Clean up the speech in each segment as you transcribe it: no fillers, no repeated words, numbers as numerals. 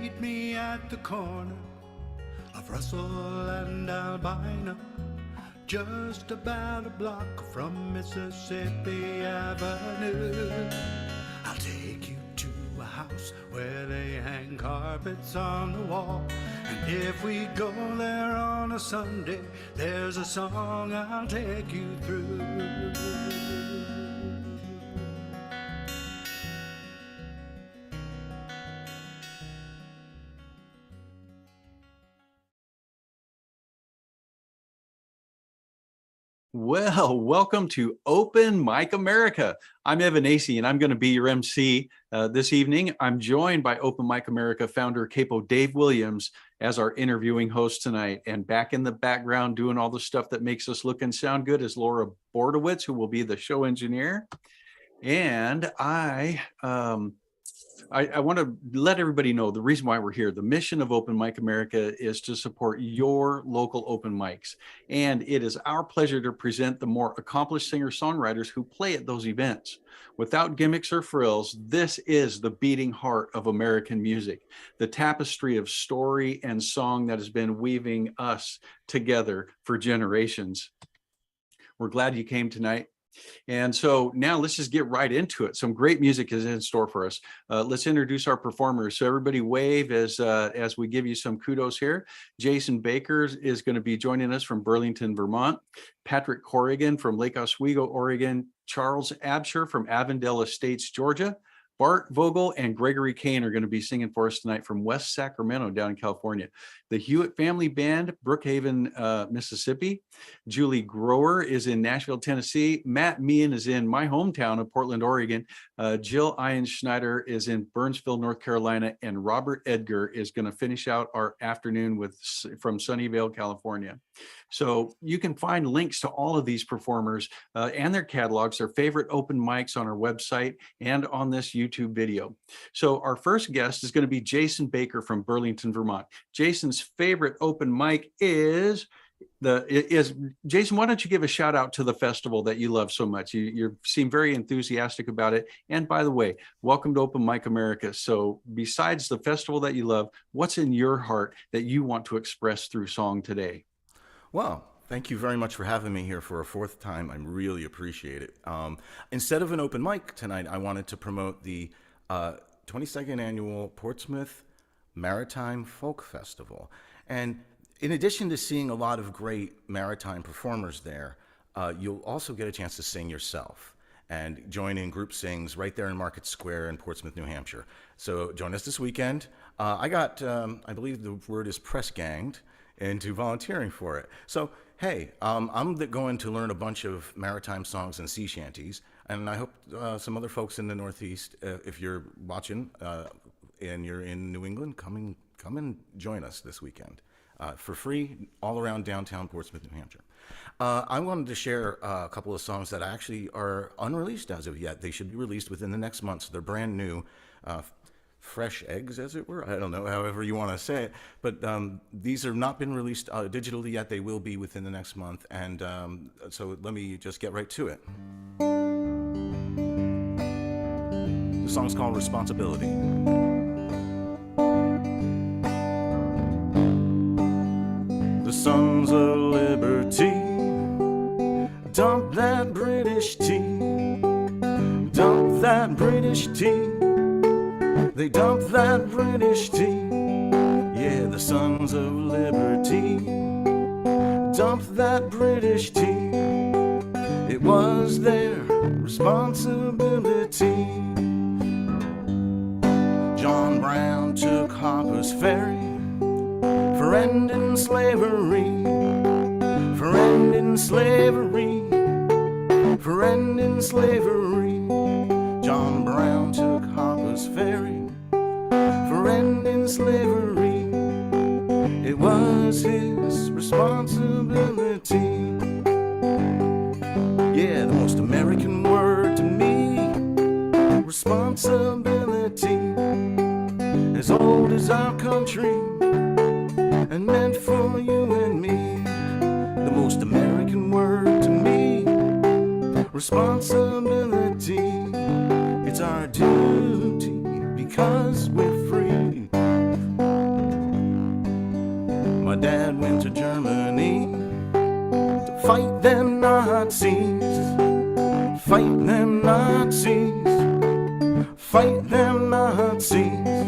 meet me at the corner of Russell and Albina, just about a block from Mississippi Avenue. I'll take you to a house where they hang carpets on the wall, and if we go there on a Sunday, there's a song I'll take you through. Well, welcome to Open Mic America. I'm Evan Acey, and I'm going to be your MC this evening. I'm joined by Open Mic America founder Capo Dave Williams as our interviewing host tonight. And back in the background doing all the stuff that makes us look and sound good is Laura Bordowitz, who will be the show engineer. And I want to let everybody know the reason why we're here. The mission of Open Mic America is to support your local open mics. And it is our pleasure to present the more accomplished singer-songwriters who play at those events. Without gimmicks or frills, this is the beating heart of American music, the tapestry of story and song that has been weaving us together for generations. We're glad you came tonight. And so now let's just get right into it. Some great music is in store for us. Let's introduce our performers. So everybody wave as we give you some kudos here. Jason Baker is going to be joining us from Burlington, Vermont. Patrick Corrigan from Lake Oswego, Oregon. Charles Absher from Avondale Estates, Georgia. Bart Vogel and Gregory Kane are going to be singing for us tonight from West Sacramento down in California. The Hewitt Family Band, Brookhaven, Mississippi. Julie Grower is in Nashville, Tennessee. Matt Meehan is in my hometown of Portland, Oregon. Jill Ian Schneider is in Burnsville, North Carolina. And Robert Edgar is going to finish out our afternoon from Sunnyvale, California. So you can find links to all of these performers and their catalogs, their favorite open mics on our website and on this YouTube video. So our first guest is going to be Jason Baker from Burlington, Vermont. Jason's favorite open mic is Jason, why don't you give a shout out to the festival that you love so much? You seem very enthusiastic about it. And by the way, welcome to Open Mic America. So besides the festival that you love, what's in your heart that you want to express through song today? Well, thank you very much for having me here for a fourth time. I really appreciate it. Instead of an open mic tonight, I wanted to promote the 22nd annual Portsmouth Maritime Folk Festival. And in addition to seeing a lot of great maritime performers there, you'll also get a chance to sing yourself and join in group sings right there in Market Square in Portsmouth, New Hampshire. So join us this weekend. I believe the word is press ganged into volunteering for it. So, hey, I'm going to learn a bunch of maritime songs and sea shanties, and I hope some other folks in the Northeast, if you're watching and you're in New England, come and join us this weekend for free all around downtown Portsmouth, New Hampshire. I wanted to share a couple of songs that actually are unreleased as of yet. They should be released within the next month, so they're brand new. Fresh eggs, as it were. I don't know, however you want to say it. But these have not been released digitally yet. They will be within the next month. And so let me just get right to it. The song's called Responsibility. The Sons of Liberty, dump that British tea, dump that British tea. They dump that British tea, yeah, the Sons of Liberty, dump that British tea. It was their responsibility. John Brown took Harper's Ferry for ending slavery, for ending slavery, for ending slavery. John Brown took Harper's Ferry for ending slavery. It was his responsibility. Yeah, the most American word to me, responsibility. As old as our country and meant for you and me. The most American word to me, responsibility. It's our duty because we're free. Fight them Nazis, fight them Nazis, fight them Nazis.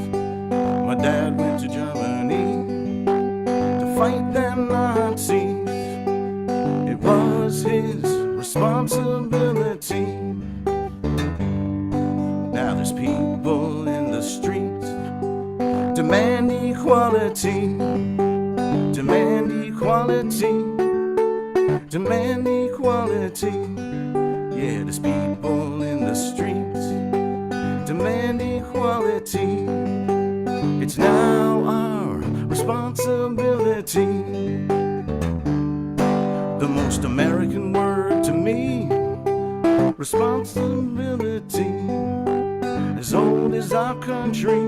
My dad went to Germany to fight them Nazis. It was his responsibility. Now there's people in the streets demand equality, demand equality, demand equality. Yeah, there's people in the streets demand equality. It's now our responsibility. The most American word to me, responsibility. As old as our country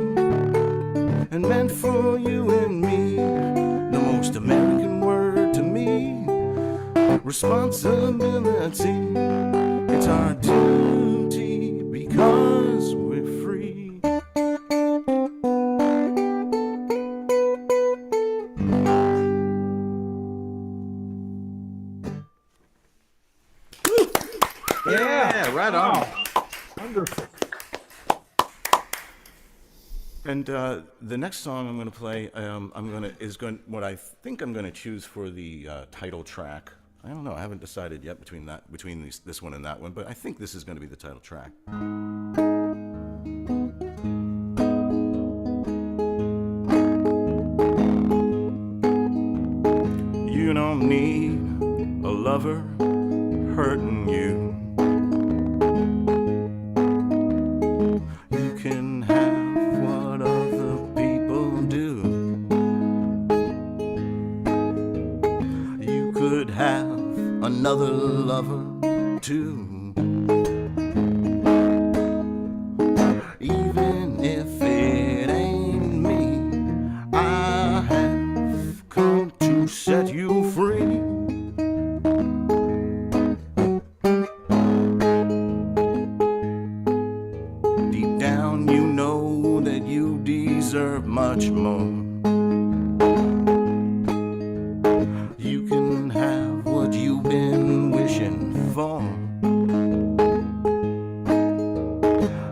and meant for you and me. The most American word to me, responsibility. It's our duty because we're free. Yeah, right on. Wow. Wonderful. And the next song I'm going to play, what I think I'm going to choose for the title track. I don't know. I haven't decided yet between this one and that one, but I think this is going to be the title track. You don't need a lover hurting you. You can have what other people do. You could have another lover too. Even if it ain't me, I have come to set you free. Deep down you know that you deserve much more. You can have what you've been wishing for.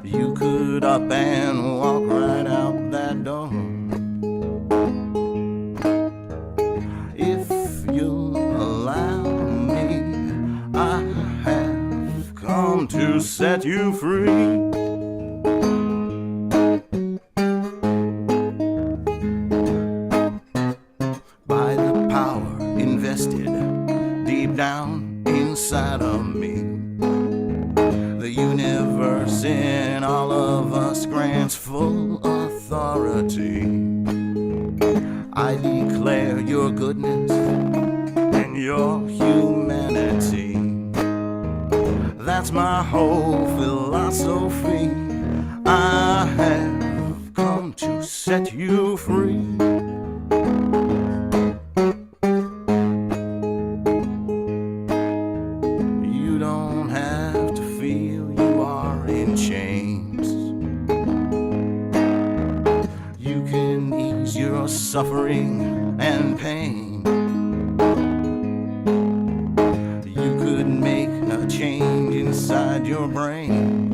You could up and walk right out that door. If you'll allow me, I have come to set you free. By the power invested deep down inside of me, the universe in all of us grants full authority. I declare your goodness and your humanity. That's my whole philosophy. I have come to set you free. You don't have to feel you are in chains. You can ease your suffering and pain. You could make a change inside your brain.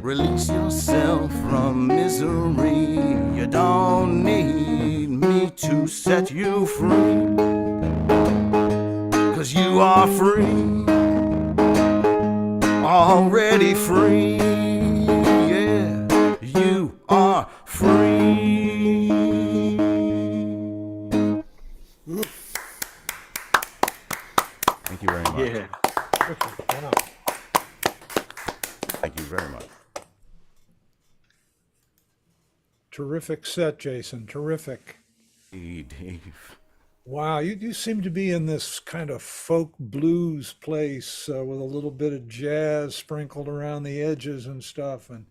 Release yourself from misery. You don't need me to set you free. 'Cause you are free, already free. Yeah, you are free. Thank you very much. Yeah. Wow. Thank you very much. Terrific set, Jason. Terrific. Hey, Dave. Wow, you seem to be in this kind of folk blues place with a little bit of jazz sprinkled around the edges and stuff, and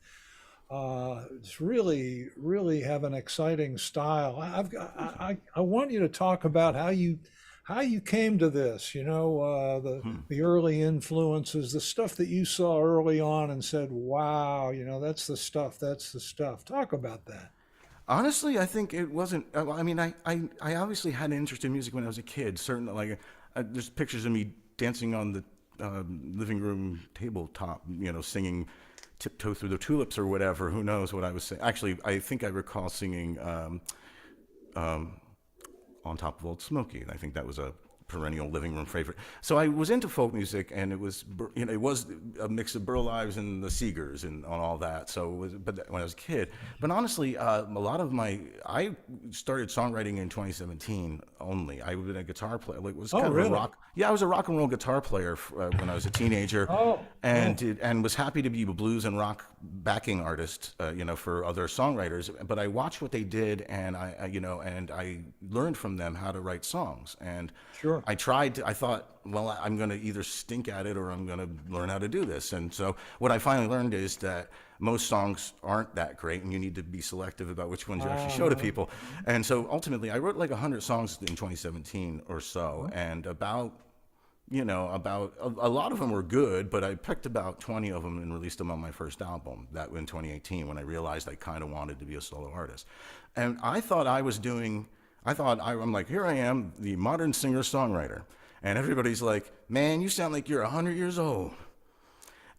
it's really have an exciting style. I want you to talk about how you came to this. You know, the early influences, the stuff that you saw early on, and said, "Wow, you know, that's the stuff. That's the stuff." Talk about that. Honestly, I think it wasn't. I mean, I obviously had an interest in music when I was a kid. Certainly, like there's pictures of me dancing on the living room tabletop, singing "Tiptoe Through the Tulips" or whatever. Who knows what I was saying? Actually, I think I recall singing "On Top of Old Smoky." I think that was a perennial living room favorite. So I was into folk music, and it was a mix of Burl Ives and the Seegers and on all that. So but when I was a kid, but honestly, a lot of I started songwriting in 2017 only. I was a guitar player. Like, was kind of really? a rock. Yeah, I was a rock and roll guitar player when I was a teenager, and was happy to be a blues and rock backing artist, for other songwriters. But I watched what they did, and I learned from them how to write songs. And Sure. I thought, well, I'm going to either stink at it or I'm going to learn how to do this. And so what I finally learned is that most songs aren't that great, and you need to be selective about which ones you actually show to people. And so ultimately, I wrote like 100 songs in 2017 or so, and about a lot of them were good, but I picked about 20 of them and released them on my first album, that in 2018, when I realized I kind of wanted to be a solo artist. And I thought I'm like, here I am, the modern singer-songwriter. And everybody's like, man, you sound like you're 100 years old.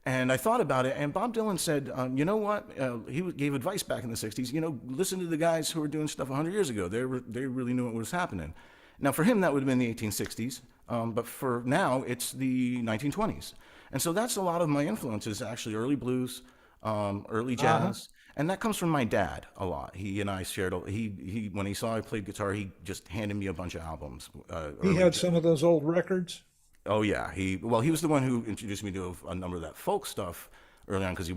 And I thought about it, and Bob Dylan said, you know what? He gave advice back in the 60s, listen to the guys who were doing stuff 100 years ago. They really knew what was happening. Now, for him, that would have been the 1860s, but for now, it's the 1920s. And so that's a lot of my influences, actually, early blues, early jazz. And that comes from my dad a lot. He and I shared, he when he saw I played guitar, he just handed me a bunch of albums. He had some of those old records? Oh yeah, he was the one who introduced me to a number of that folk stuff early on, because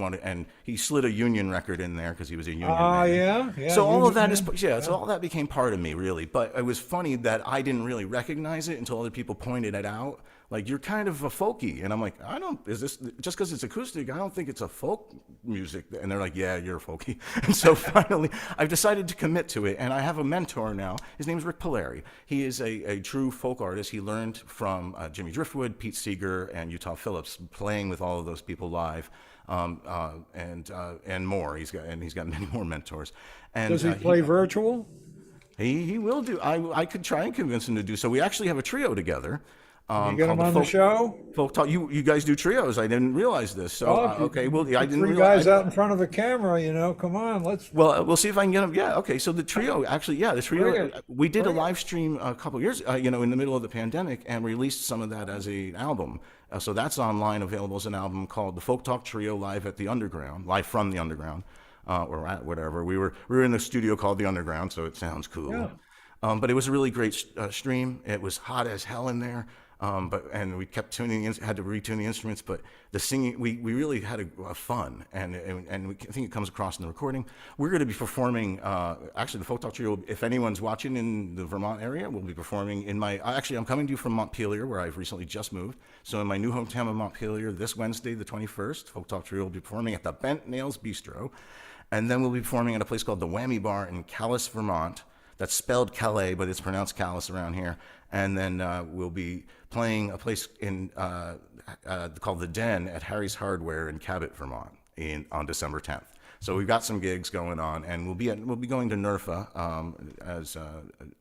he slid a Union record in there because he was a Union man. Yeah. So all of that so all that became part of me, really. But it was funny that I didn't really recognize it until other people pointed it out. Like, you're kind of a folky, and I'm like, is this just because it's acoustic? I don't think it's a folk music. And they're like, yeah, you're a folky. And so finally, I've decided to commit to it, and I have a mentor now. His name's Rick Polari. He is a true folk artist. He learned from Jimmy Driftwood, Pete Seeger, and Utah Phillips, playing with all of those people live, and more. He's got many more mentors. And does he play virtual? He will do. I could try and convince him to do so. We actually have a trio together. You get him on the show? Folk Talk. You guys do trios. I didn't realize this. So okay, well, I didn't realize. Three guys out in front of a camera, come on, let's. Well, we'll see if I can get them. Yeah, okay. So the trio, actually, we did a live stream a couple of years, in the middle of the pandemic, and released some of that as an album. So that's online, available as an album called the Folk Talk Trio Live at the Underground, live from the Underground, or at whatever. We were in a studio called the Underground, so it sounds cool. Yeah. But it was a really great stream. It was hot as hell in there. And we kept had to retune the instruments, but the singing, we really had a fun, and I think it comes across in the recording. We're going to be performing, actually the Folk Talk Trio, if anyone's watching in the Vermont area, we'll be performing I'm coming to you from Montpelier, where I've recently just moved. So in my new hometown of Montpelier, this Wednesday, the 21st, Folk Talk Trio will be performing at the Bent Nails Bistro. And then we'll be performing at a place called the Whammy Bar in Calais, Vermont. That's spelled Calais, but it's pronounced Calais around here. And then we'll be playing a place called The Den at Harry's Hardware in Cabot, Vermont, on December 10th. So we've got some gigs going on, and we'll be going to NERFA, as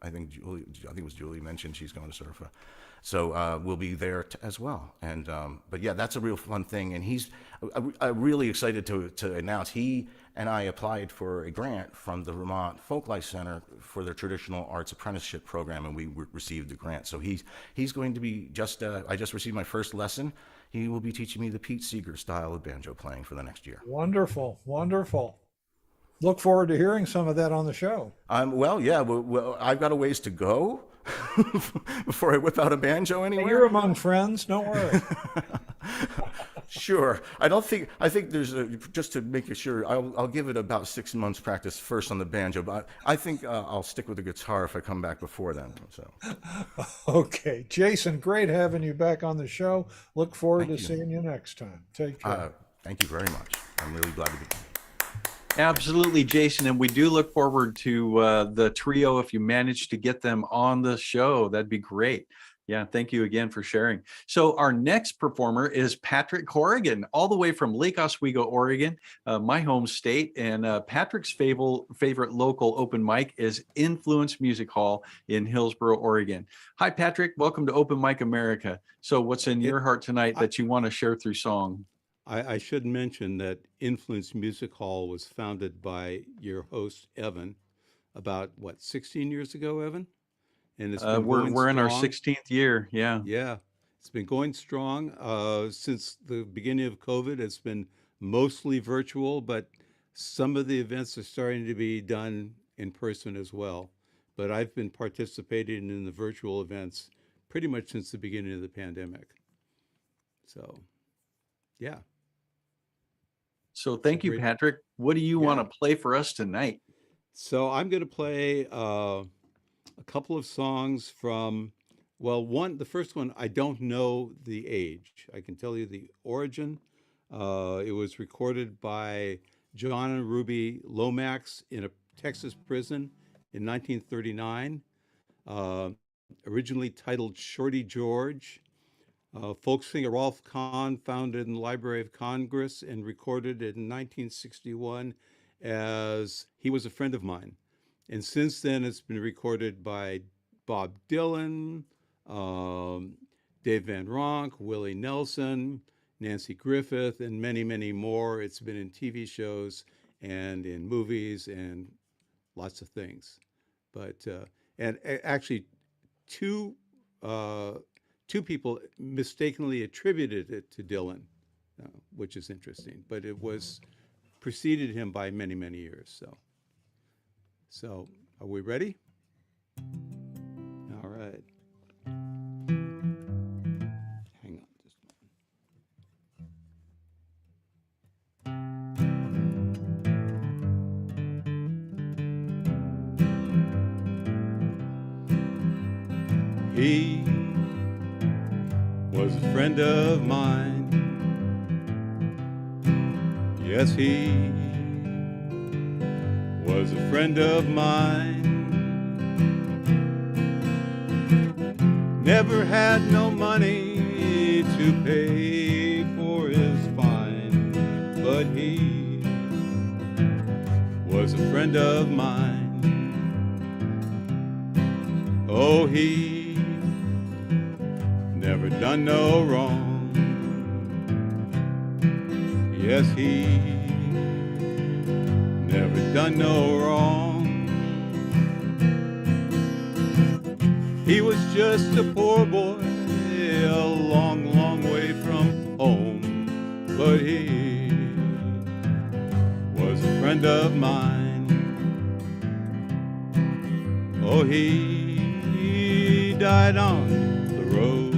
I think it was Julie mentioned she's going to SERFA. So we'll be there as well. And but yeah, that's a real fun thing. And he's really excited to announce he and I applied for a grant from the Vermont Folklife Center for their traditional arts apprenticeship program, and we received the grant. So he's going to be I just received my first lesson. He will be teaching me the Pete Seeger style of banjo playing for the next year. Wonderful, wonderful. Look forward to hearing some of that on the show. Well, I've got a ways to go before I whip out a banjo anywhere. You're among friends, don't worry. Sure. I think there's just to make it sure, I'll give it about 6 months practice first on the banjo, but I think I'll stick with the guitar if I come back before then. So. Okay. Jason, great having you back on the show. Look forward to seeing you next time. Take care. Thank you very much. I'm really glad to be here. Absolutely, Jason. And we do look forward to the trio. If you manage to get them on the show, that'd be great. Yeah, thank you again for sharing. So our next performer is Patrick Corrigan, all the way from Lake Oswego, Oregon, my home state. And Patrick's favorite local open mic is Influence Music Hall in Hillsboro, Oregon. Hi, Patrick. Welcome to Open Mic America. So what's in your heart tonight that you want to share through song? I should mention that Influence Music Hall was founded by your host, Evan, about 16 years ago, Evan? And it's been going We're in our strong. 16th year. Yeah. Yeah, it's been going strong since the beginning of COVID. It's been mostly virtual, but some of the events are starting to be done in person as well. But I've been participating in the virtual events pretty much since the beginning of the pandemic. So, yeah. So thank you, great- Patrick. What do you want Yeah. to play for us tonight? So I'm going to play a couple of songs from, the first one, I don't know the age. I can tell you the origin. It was recorded by John and Ruby Lomax in a Texas prison in 1939, originally titled Shorty George. Folk singer Rolf Kahn found it in the Library of Congress and recorded it in 1961 as He Was a Friend of Mine. And since then, it's been recorded by Bob Dylan, Dave Van Ronk, Willie Nelson, Nancy Griffith, and many, many more. It's been in TV shows and in movies and lots of things. But actually, two people mistakenly attributed it to Dylan, which is interesting. But it was preceded him by many, many years. So, are we ready? All right. Hang on just a moment. He was a friend of mine. Yes, he was a friend of mine. Never had no money to pay for his fine, but he was a friend of mine. Oh, he never done no wrong. Yes, he never done no wrong. He was just a poor boy, a long, long way from home, but he was a friend of mine. Oh, he died on the road.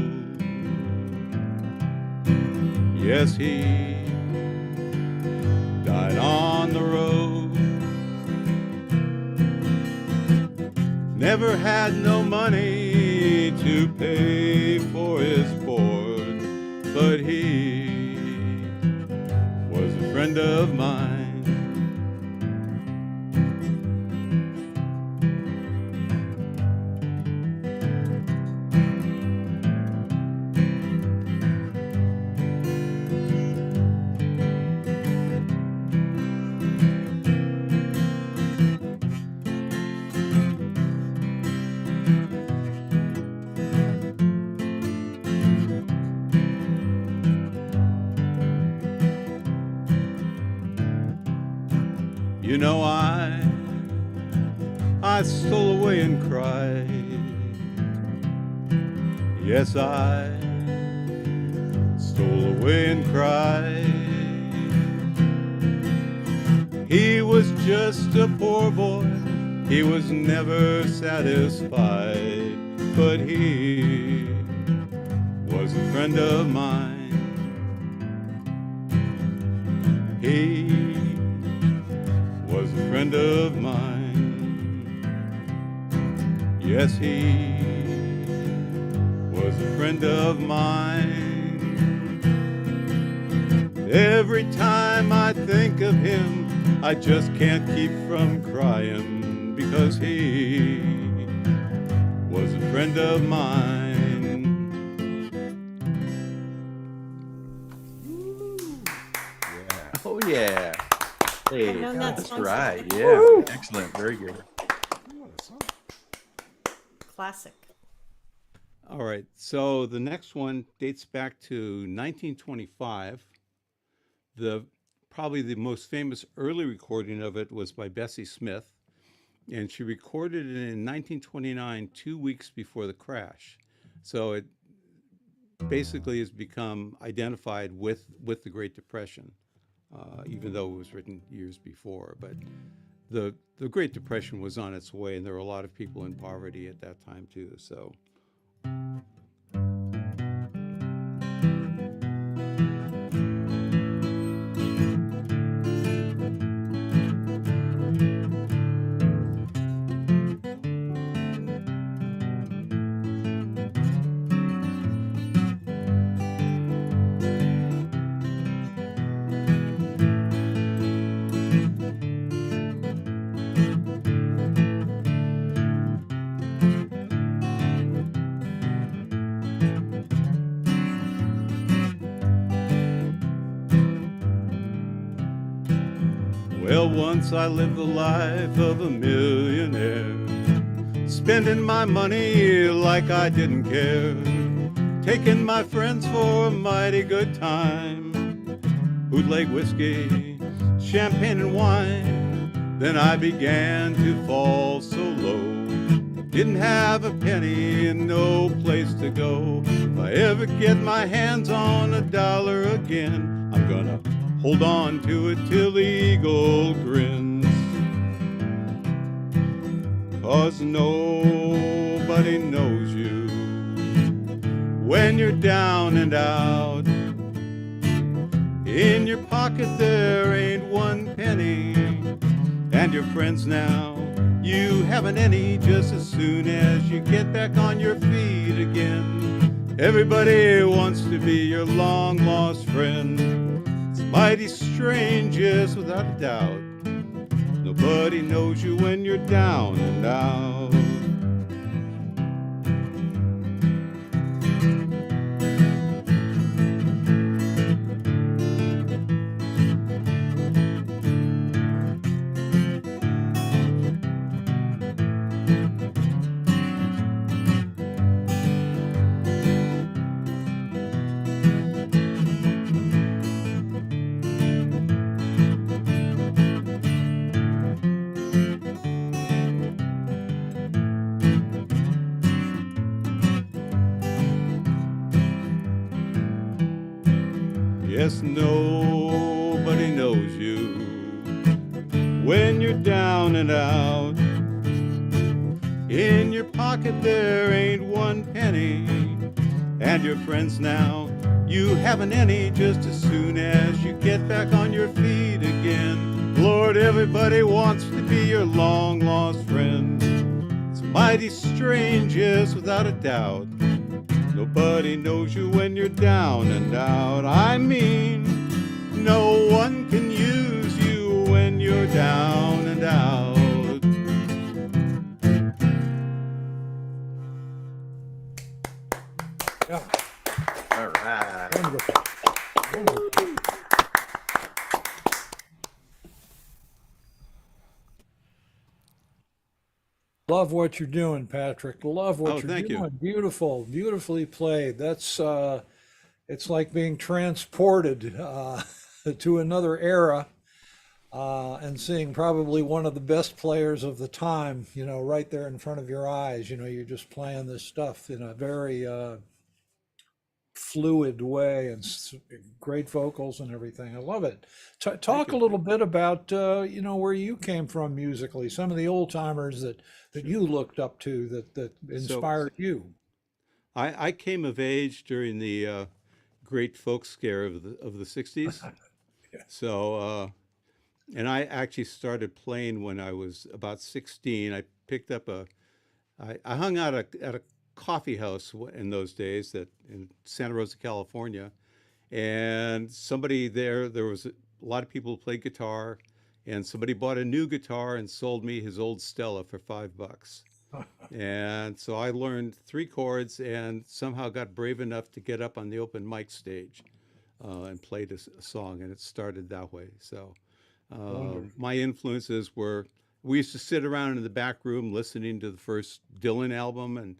Yes, he died on the road. Never had no money to pay for his board, but he was a friend of mine. You know, I stole away and cried. Yes, I stole away and cried. He was just a poor boy, he was never satisfied, but he was a friend of mine. He was a friend of mine. Yes, he was a friend of mine. Every time I think of him, I just can't keep from crying, because he was a friend of mine. Oh, yeah. Hey, I've known that that's song right. since- Yeah. Excellent. Very good. Classic. All right. So the next one dates back to 1925. The Probably the most famous early recording of it was by Bessie Smith, and she recorded it in 1929, 2 weeks before the crash. So it basically has become identified with the Great Depression, even though it was written years before. But the Great Depression was on its way, and there were a lot of people in poverty at that time too. So. Well, once I lived the life of a millionaire, spending my money like I didn't care, taking my friends for a mighty good time, bootleg whiskey, champagne and wine. Then I began to fall so low, didn't have a penny and no place to go. If I ever get my hands on a dollar again, I'm gonna hold on to it till the eagle grins. 'Cause nobody knows you when you're down and out. In your pocket there ain't one penny, and your friends now, you haven't any. Just as soon as you get back on your feet again, everybody wants to be your long lost friend. It's mighty strange, yes, without a doubt. Nobody knows you when you're down and out. Yes, nobody knows you when you're down and out. In your pocket there ain't one penny, and your friends now, you haven't any. Just as soon as you get back on your feet again, Lord, everybody wants to be your long lost friend. It's mighty strange, yes, without a doubt. Nobody knows you when you're down and out. I mean, no one can use you when you're down and out. Yeah, All right. wonderful. Wonderful. Love what you're doing, Patrick. Love what Oh, you're thank you. doing. Beautiful, beautifully played. That's it's like being transported to another era and seeing probably one of the best players of the time, right there in front of your eyes. You're just playing this stuff in a very fluid way and great vocals and everything. I love it. Talk a you. little bit about where you came from musically. Some of the old timers that you looked up to that inspired you. I came of age during the great folk scare of the 60s. Yeah. So, and I actually started playing when I was about 16. I picked up I hung out at a coffee house in those days that in Santa Rosa, California. And there was a lot of people who played guitar, and somebody bought a new guitar and sold me his old Stella for $5. And so I learned 3 chords and somehow got brave enough to get up on the open mic stage. and played a song, and it started that way. So my influences were, we used to sit around in the back room listening to the first Dylan album and,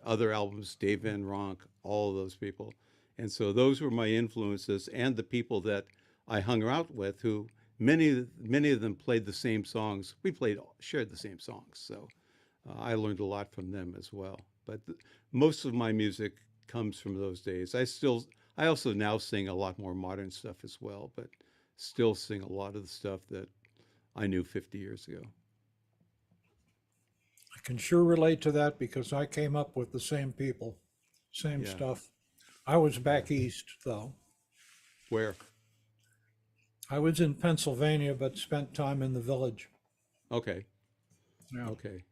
other albums, Dave Van Ronk, all of those people. And so those were my influences and the people that I hung out with, who many of them played the same songs. We shared the same songs. So I learned a lot from them as well. But most of my music comes from those days. I also now sing a lot more modern stuff as well, but still sing a lot of the stuff that I knew 50 years ago. I can sure relate to that because I came up with the same people, same Yeah. stuff. I was back east, though. Where? I was in Pennsylvania, but spent time in the village. Okay. Yeah. Okay.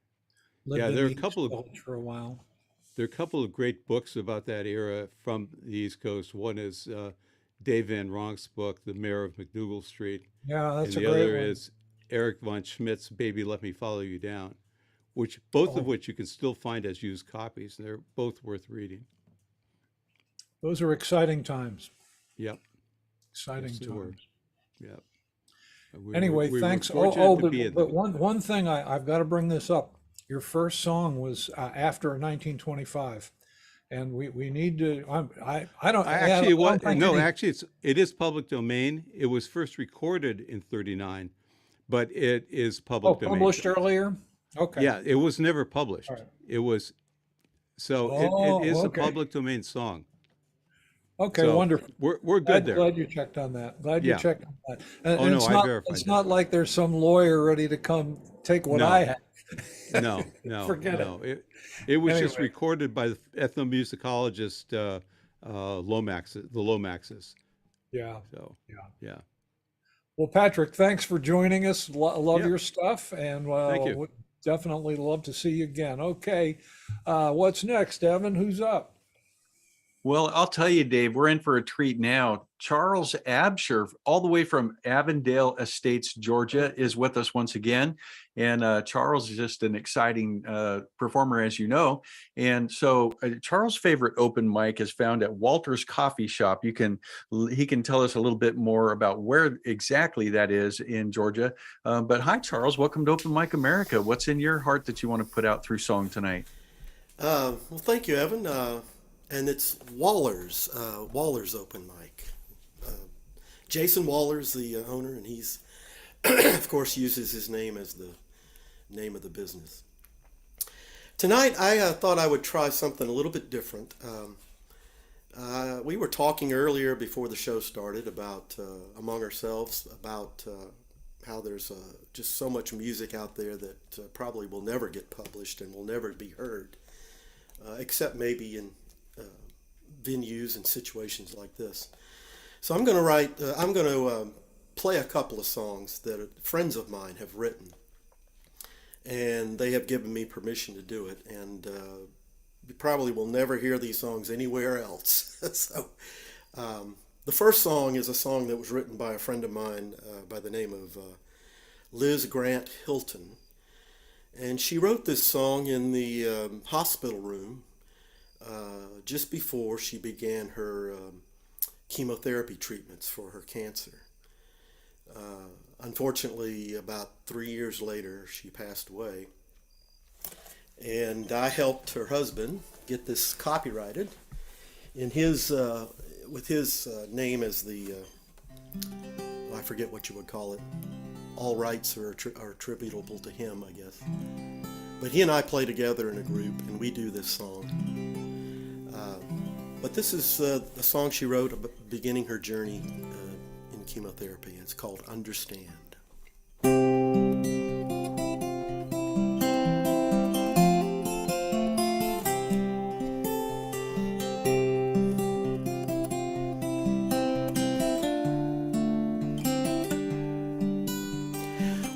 Lived Yeah, in there are the a couple East of Village for a while. There are a couple of great books about that era from the East Coast. One is Dave Van Ronk's book, The Mayor of McDougal Street, Yeah, and that's a the great other one. is Eric von Schmidt's Baby Let Me Follow You Down, which both of Oh, which you can still find as used copies, and they're both worth reading. those are exciting times. Yep. Exciting Yes, they were. times. Yep. Anyway, We were thanks. fortunate to be in But them. one thing I've got to bring this up. Your first song was after 1925, and we need to. I don't. Actually, I don't think no, any- actually, it is public domain. It was first recorded in '39, but it is public domain. published earlier. Okay. Yeah, it was never published. All right. It was, so Oh, it is okay. a public domain song. Okay. So Wonderful. we're good there. Glad you checked on that. Glad you Yeah. checked on that. And, Oh, and no, it's I not. verified It's that. not like there's some lawyer ready to come take what No. I have. No, no, Forget it. no. It was just Anyway. recorded by the ethnomusicologist Lomaxes, the Lomaxes. Yeah. So Yeah. yeah, Well, Patrick, thanks for joining us. Love Yeah. your stuff, and Thank you. would definitely love to see you again. Okay, what's next, Evan? Who's up? Well, I'll tell you, Dave, we're in for a treat now. Charles Absher, all the way from Avondale Estates, Georgia, is with us once again. And Charles is just an exciting performer, as you know. And so Charles' favorite open mic is found at Walter's Coffee Shop. He can tell us a little bit more about where exactly that is in Georgia. But hi, Charles. Welcome to Open Mic America. What's in your heart that you want to put out through song tonight? Well, thank you, Evan. And it's Waller's open mic. Jason Waller's the owner, and he's, of course, uses his name as the name of the business. Tonight, I thought I would try something a little bit different. We were talking earlier before the show started about, among ourselves, about how there's just so much music out there that probably will never get published and will never be heard, except maybe in venues and situations like this. So I'm going to play a couple of songs that friends of mine have written, and they have given me permission to do it. And you probably will never hear these songs anywhere else. So the first song is a song that was written by a friend of mine by the name of Liz Grant Hilton, and she wrote this song in the hospital room just before she began her chemotherapy treatments for her cancer. Unfortunately, about 3 years later, she passed away. And I helped her husband get this copyrighted in his with his name as the I forget what you would call it. All rights are attributable to him, I guess. But he and I play together in a group, and we do this song. But this is a song she wrote beginning her journey in chemotherapy. It's called Understand.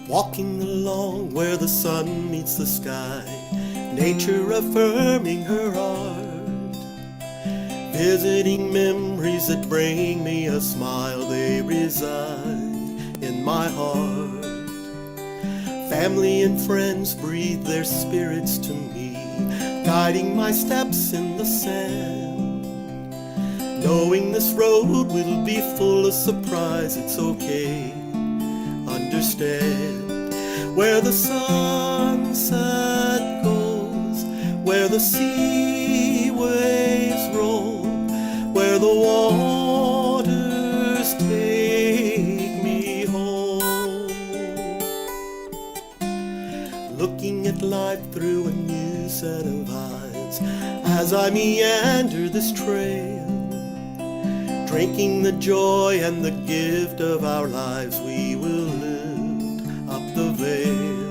Walking along where the sun meets the sky, nature affirming her art, visiting memories that bring me a smile, they reside in my heart. Family and friends breathe their spirits to me, guiding my steps in the sand. Knowing this road will be full of surprise, it's okay. Understand where the sunset goes, where the sea waves roll, where the waters take me home. Looking at life through a new set of eyes as I meander this trail, drinking the joy and the gift of our lives, we will lift up the veil,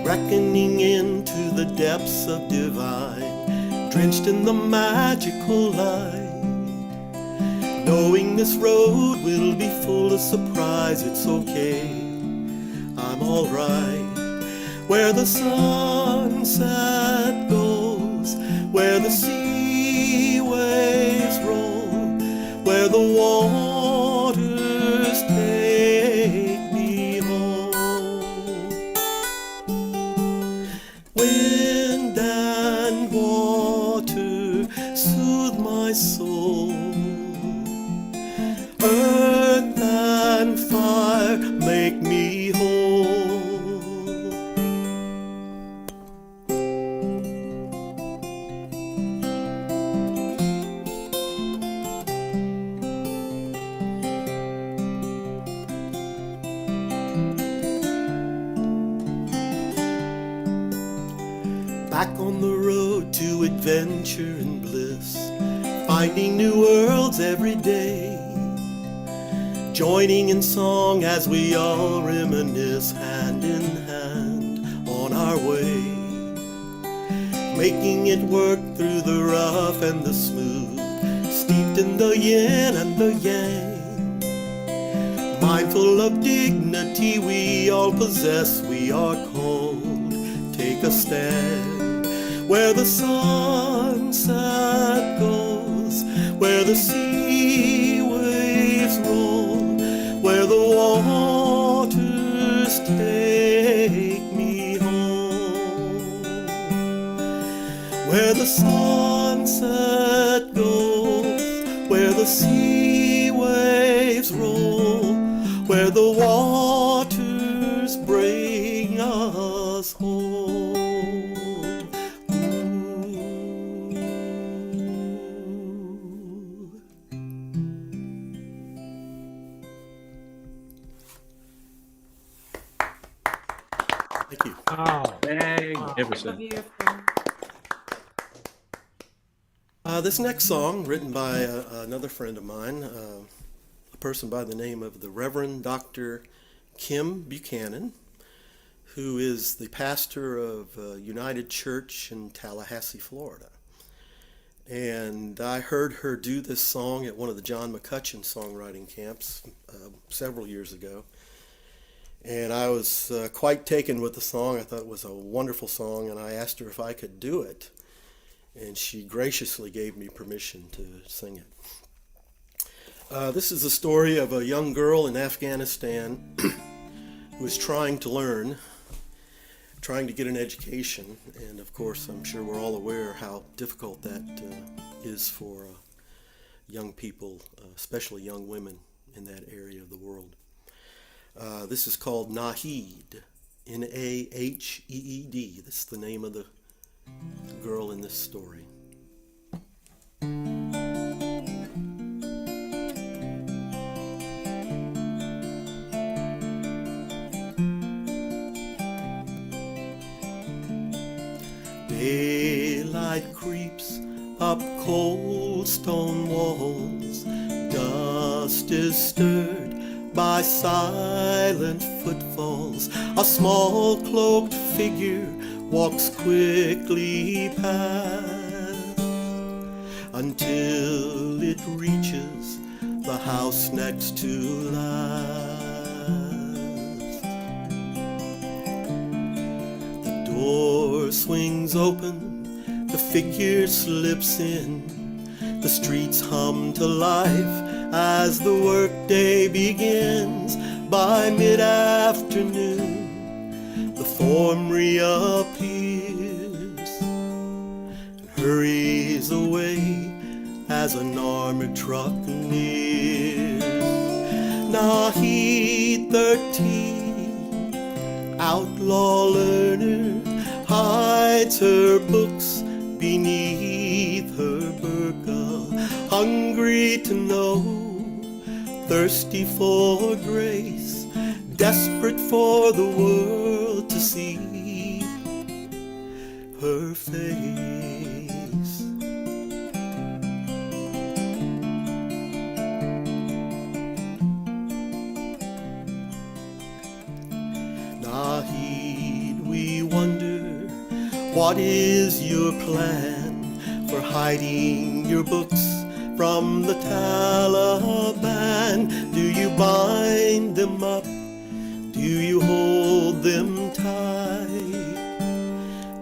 reckoning into the depths of divine, drenched in the magical light. Knowing this road will be full of surprise, it's okay, I'm alright. Where the sunset goes, where the sea waves roll, where the waters take me home. Wind and water soothe my soul, earth and fire make me whole. Back on the road to adventure and bliss, finding new worlds every day, joining in song as we all reminisce, hand in hand on our way, making it work through the rough and the smooth, steeped in the yin and the yang, mindful of dignity we all possess. We are called, take a stand. Where the sunset goes, where the sea waves roll, where the waters take me home. Where the sunset goes, where the sea waves roll, where the waters bring us home. Thank you. Wow. Magnificent. This next song, written by another friend of mine, a person by the name of the Reverend Dr. Kim Buchanan, who is the pastor of United Church in Tallahassee, Florida. And I heard her do this song at one of the John McCutcheon songwriting camps several years ago. And I was quite taken with the song. I thought it was a wonderful song, and I asked her if I could do it. And she graciously gave me permission to sing it. This is the story of a young girl in Afghanistan who is trying to learn, trying to get an education. And of course, I'm sure we're all aware how difficult that is for young people, especially young women in that area of the world. This is called Naheed, Naheed. That's the name of the girl in this story. Daylight creeps up cold stone walls, dust is stirred by silent footfalls. A small cloaked figure walks quickly past until it reaches the house next to last. The door swings open, the figure slips in, the streets hum to life as the workday begins. By mid-afternoon, the form reappears and hurries away as an armored truck nears. Nahi 13, outlaw learner, hides her books beneath her burqa, hungry to know, thirsty for grace, desperate for the world to see her face. Nahid, we wonder, what is your plan for hiding your books from the Taliban? Do you bind them up? Do you hold them tight?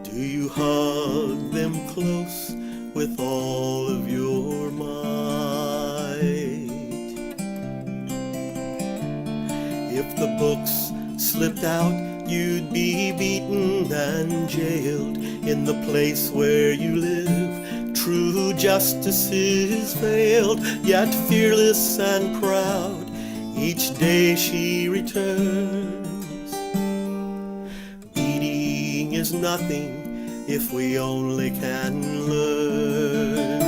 Do you hug them close with all of your might? If the books slipped out, you'd be beaten and jailed in the place where you live. True justice is veiled, yet fearless and proud, each day she returns. Beating is nothing if we only can learn.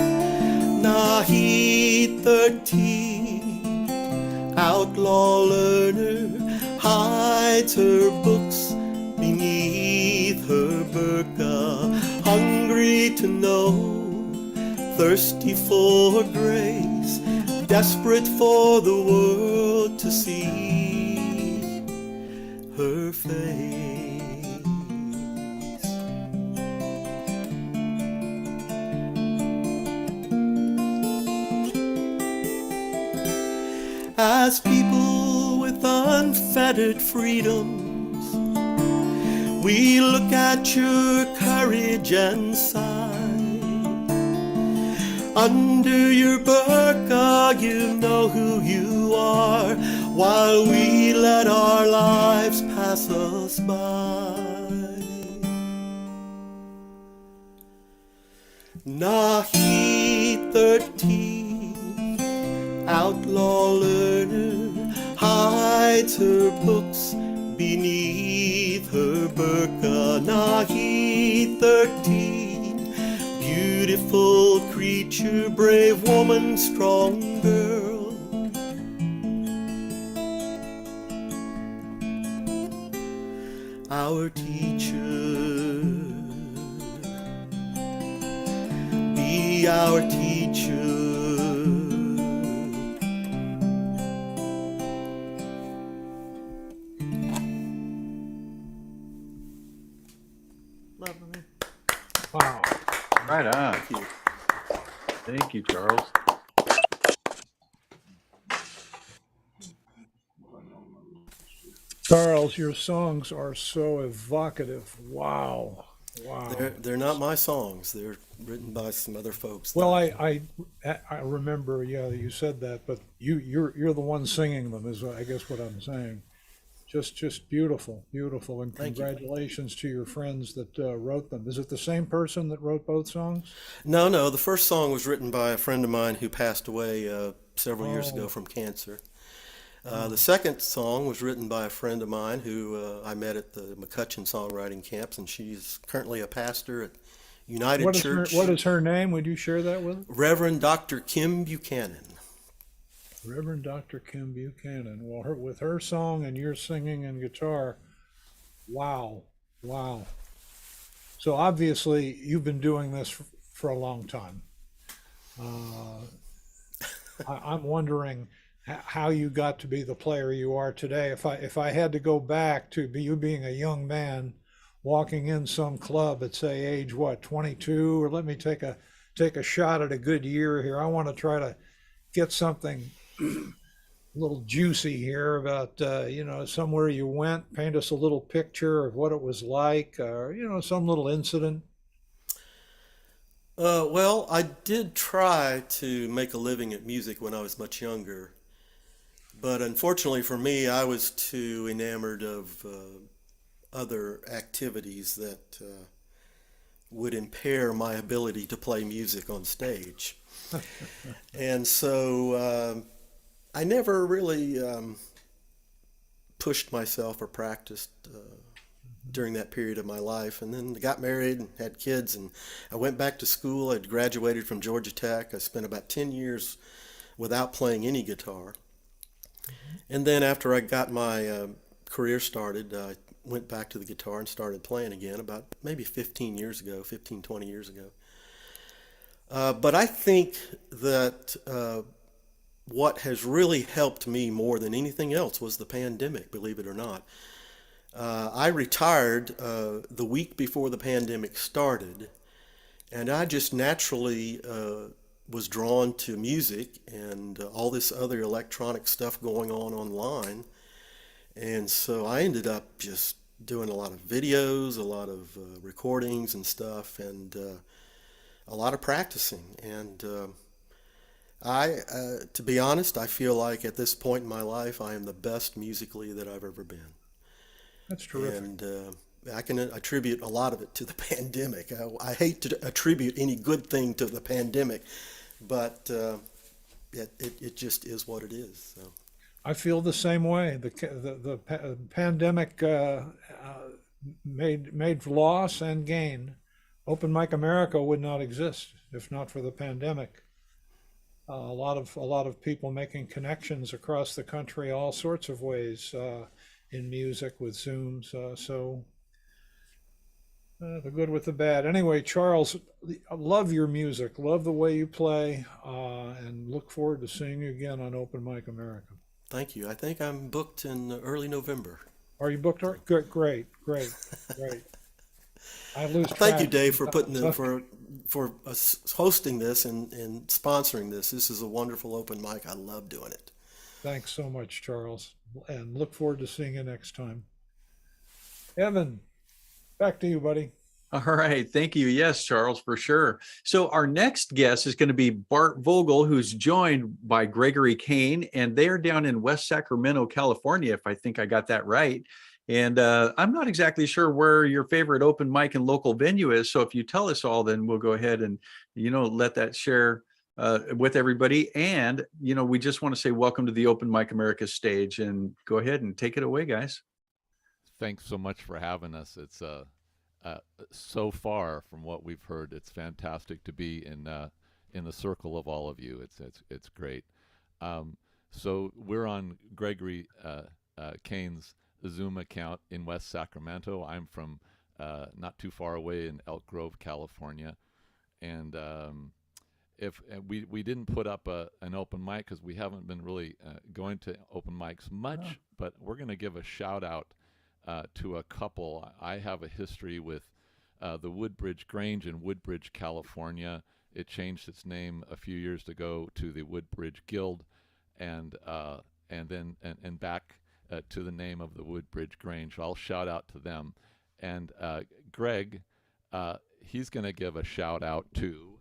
Nahi 13, outlaw learner, hides her books beneath her burqa, hungry to know, thirsty for grace, desperate for the world to see her face. As people with unfettered freedoms, we look at your courage and sigh. Under your burqa, you know who you are, while we let our lives pass us by. Nahi 13, outlaw learner, hides her books beneath her burqa. Nahi 13, beautiful creature, brave woman, strong girl. Our teacher, be our teacher. Lovely. Wow. Right on. Thank you. Thank you, Charles. Charles, your songs are so evocative. Wow. Wow. They're not my songs. They're written by some other folks. Well, I remember, yeah, you said that, but you're the one singing them, is I guess what I'm saying. Just beautiful, beautiful, and Thank you. congratulations to your friends that wrote them. Is it the same person that wrote both songs? No. The first song was written by a friend of mine who passed away several years Oh. ago from cancer. The second song was written by a friend of mine who I met at the McCutcheon songwriting camps, and she's currently a pastor at United What is her Church. What is her name? Would you share that with us? Reverend Dr. Kim Buchanan. Reverend Dr. Kim Buchanan. Well, with her song and your singing and guitar, wow, wow. So obviously you've been doing this for a long time. I'm wondering how you got to be the player you are today. If I had to go back to you being a young man walking in some club at, say, age what, 22, or let me take a shot at a good year here. I want to try to get something a little juicy here about somewhere you went. Paint us a little picture of what it was like, or some little incident. Well, I did try to make a living at music when I was much younger, but unfortunately for me, I was too enamored of other activities that would impair my ability to play music on stage. And so I never really pushed myself or practiced during that period of my life. And then I got married and had kids, and I went back to school. I'd graduated from Georgia Tech. I spent about 10 years without playing any guitar. And then after I got my career started, I went back to the guitar and started playing again about maybe 20 years ago. But I think that what has really helped me more than anything else was the pandemic, believe it or not. I retired the week before the pandemic started, and I just naturally was drawn to music and all this other electronic stuff going on online. And so I ended up just doing a lot of videos, a lot of recordings and stuff, and a lot of practicing. And to be honest, I feel like at this point in my life, I am the best musically that I've ever been. That's terrific. And I can attribute a lot of it to the pandemic. I hate to attribute any good thing to the pandemic, but it just is what it is. So. I feel the same way. The pandemic made loss and gain. Open Mic America would not exist if not for the pandemic. A lot of people making connections across the country, all sorts of ways in music with Zooms. So the good with the bad. Anyway, Charles, I love your music, love the way you play, and look forward to seeing you again on Open Mic America. Thank you. I think I'm booked in early November. Are you booked? Good, great. I lose track. Thank you, Dave, for putting for hosting this and sponsoring this. This is a wonderful open mic. I love doing it. Thanks so much, Charles, and look forward to seeing you next time. Evan, back to you, buddy. All right. Thank you. Yes, Charles, for sure. So our next guest is going to be Bart Vogel, who's joined by Gregory Kane, and they're down in West Sacramento, California, if I think I got that right. And I'm not exactly sure where your favorite open mic and local venue is. So if you tell us all, then we'll go ahead and, let that share with everybody. And, we just want to say welcome to the Open Mic America stage, and go ahead and take it away, guys. Thanks so much for having us. It's so far from what we've heard, it's fantastic to be in the circle of all of you. It's great. So we're on Gregory Kane's Zoom account in West Sacramento. I'm from not too far away in Elk Grove, California, and if we didn't put up an open mic because we haven't been really going to open mics much, but we're going to give a shout out to a couple. I have a history with the Woodbridge Grange in Woodbridge, California. It changed its name a few years ago to the Woodbridge Guild, and then back to the name of the Woodbridge Grange. I'll shout out to them. And Greg, he's going to give a shout out to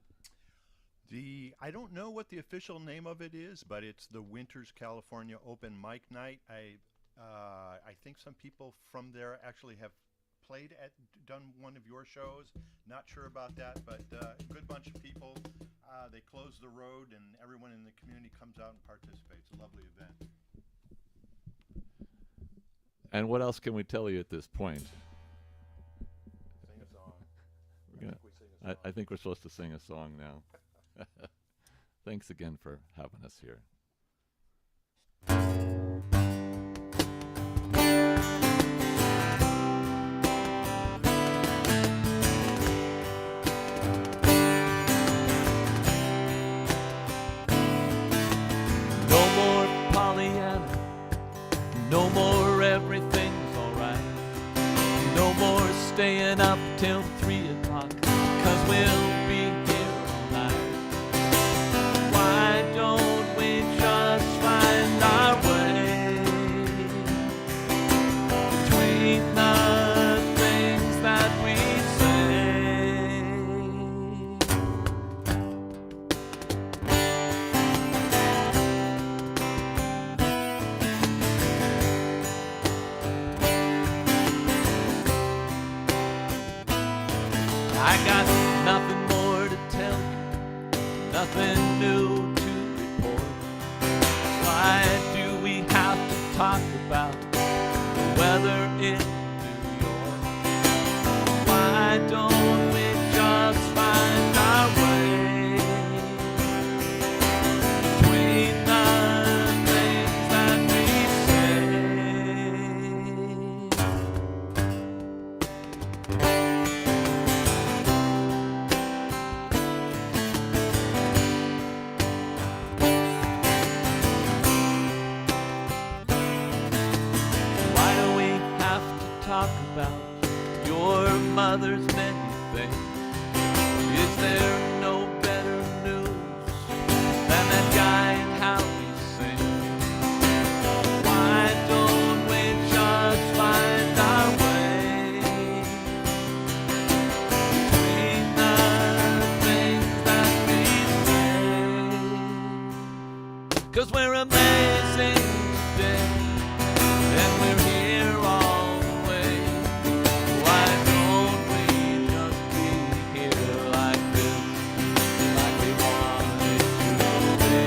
I don't know what the official name of it is, but it's the Winters California Open Mic Night. I think some people from there actually have done one of your shows. Not sure about that, but a good bunch of people. They close the road, and everyone in the community comes out and participates. A lovely event. And what else can we tell you at this point? Sing a song. I think we're supposed to sing a song now. Thanks again for having us here. No more Pollyanna, no more everything's alright. No more staying up till 3 o'clock, 'cause we'll be here all night. Why don't we just find our way between the things that we say? got nothing more to tell you, nothing new to report. Why do we have to talk about the weather in New York? Why don't we just find our way between the things that we Why do we have to talk about your mother's many things? Is there no better news than that guy and how he sings? Why don't we just find our way between the things that we say? 'Cause we're amazing today, and we're here all the way. Why don't we just be here like this, like we wanted to be,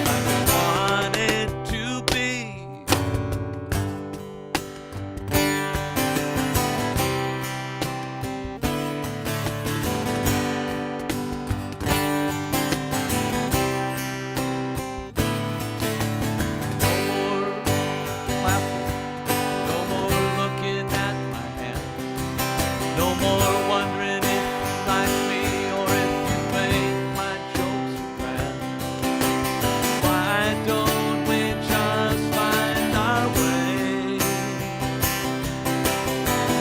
like we wanted to be? No more looking at my hands. No more wondering if you like me or if you think my jokes are grand. Why don't we just find our way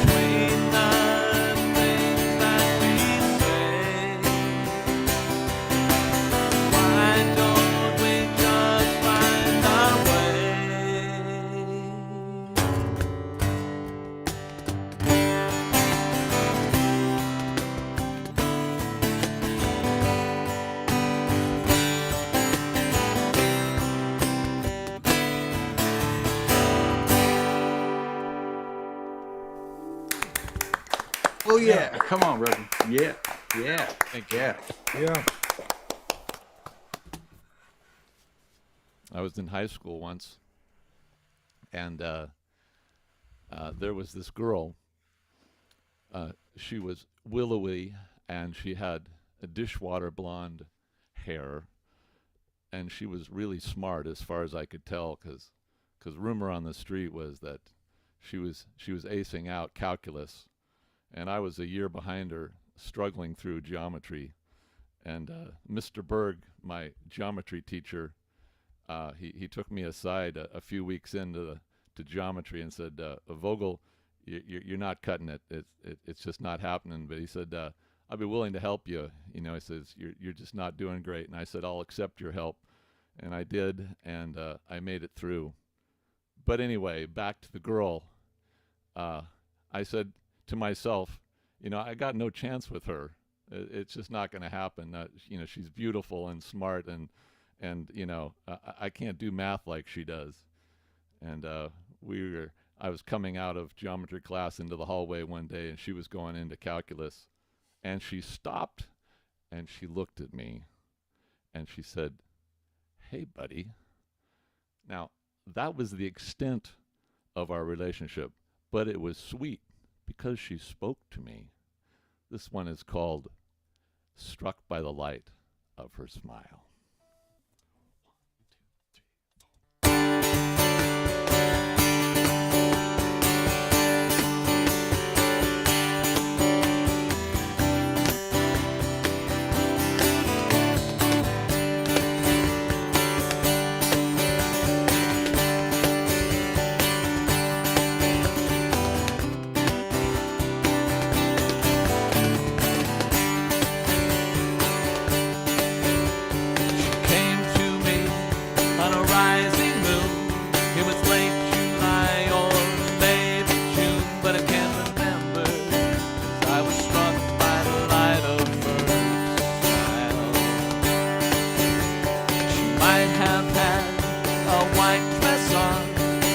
between the things that we say? Why don't we just find our way? Oh yeah, come on, Reverend. Yeah, yeah, Thank you. yeah. Yeah. I was in high school once, and there was this girl. She was willowy, and she had a dishwater blonde hair, and she was really smart, as far as I could tell, because rumor on the street was that she was acing out calculus, and I was a year behind her, struggling through geometry. And Mr. Berg, my geometry teacher, he took me aside a few weeks into geometry and said, Vogel, you're not cutting it. It's just not happening. But he said, I'll be willing to help you. You know, he says, you're just not doing great. And I said, I'll accept your help. And I did, and I made it through. But anyway, back to the girl. I said to myself, you know, I got no chance with her. It's just not going to happen. You know, she's beautiful and smart, and you know, I can't do math like she does. And I was coming out of geometry class into the hallway one day, and she was going into calculus, and she stopped, and she looked at me, and she said, "Hey, buddy." Now, that was the extent of our relationship, but it was sweet because she spoke to me. This one is called Struck by the Light of Her Smile.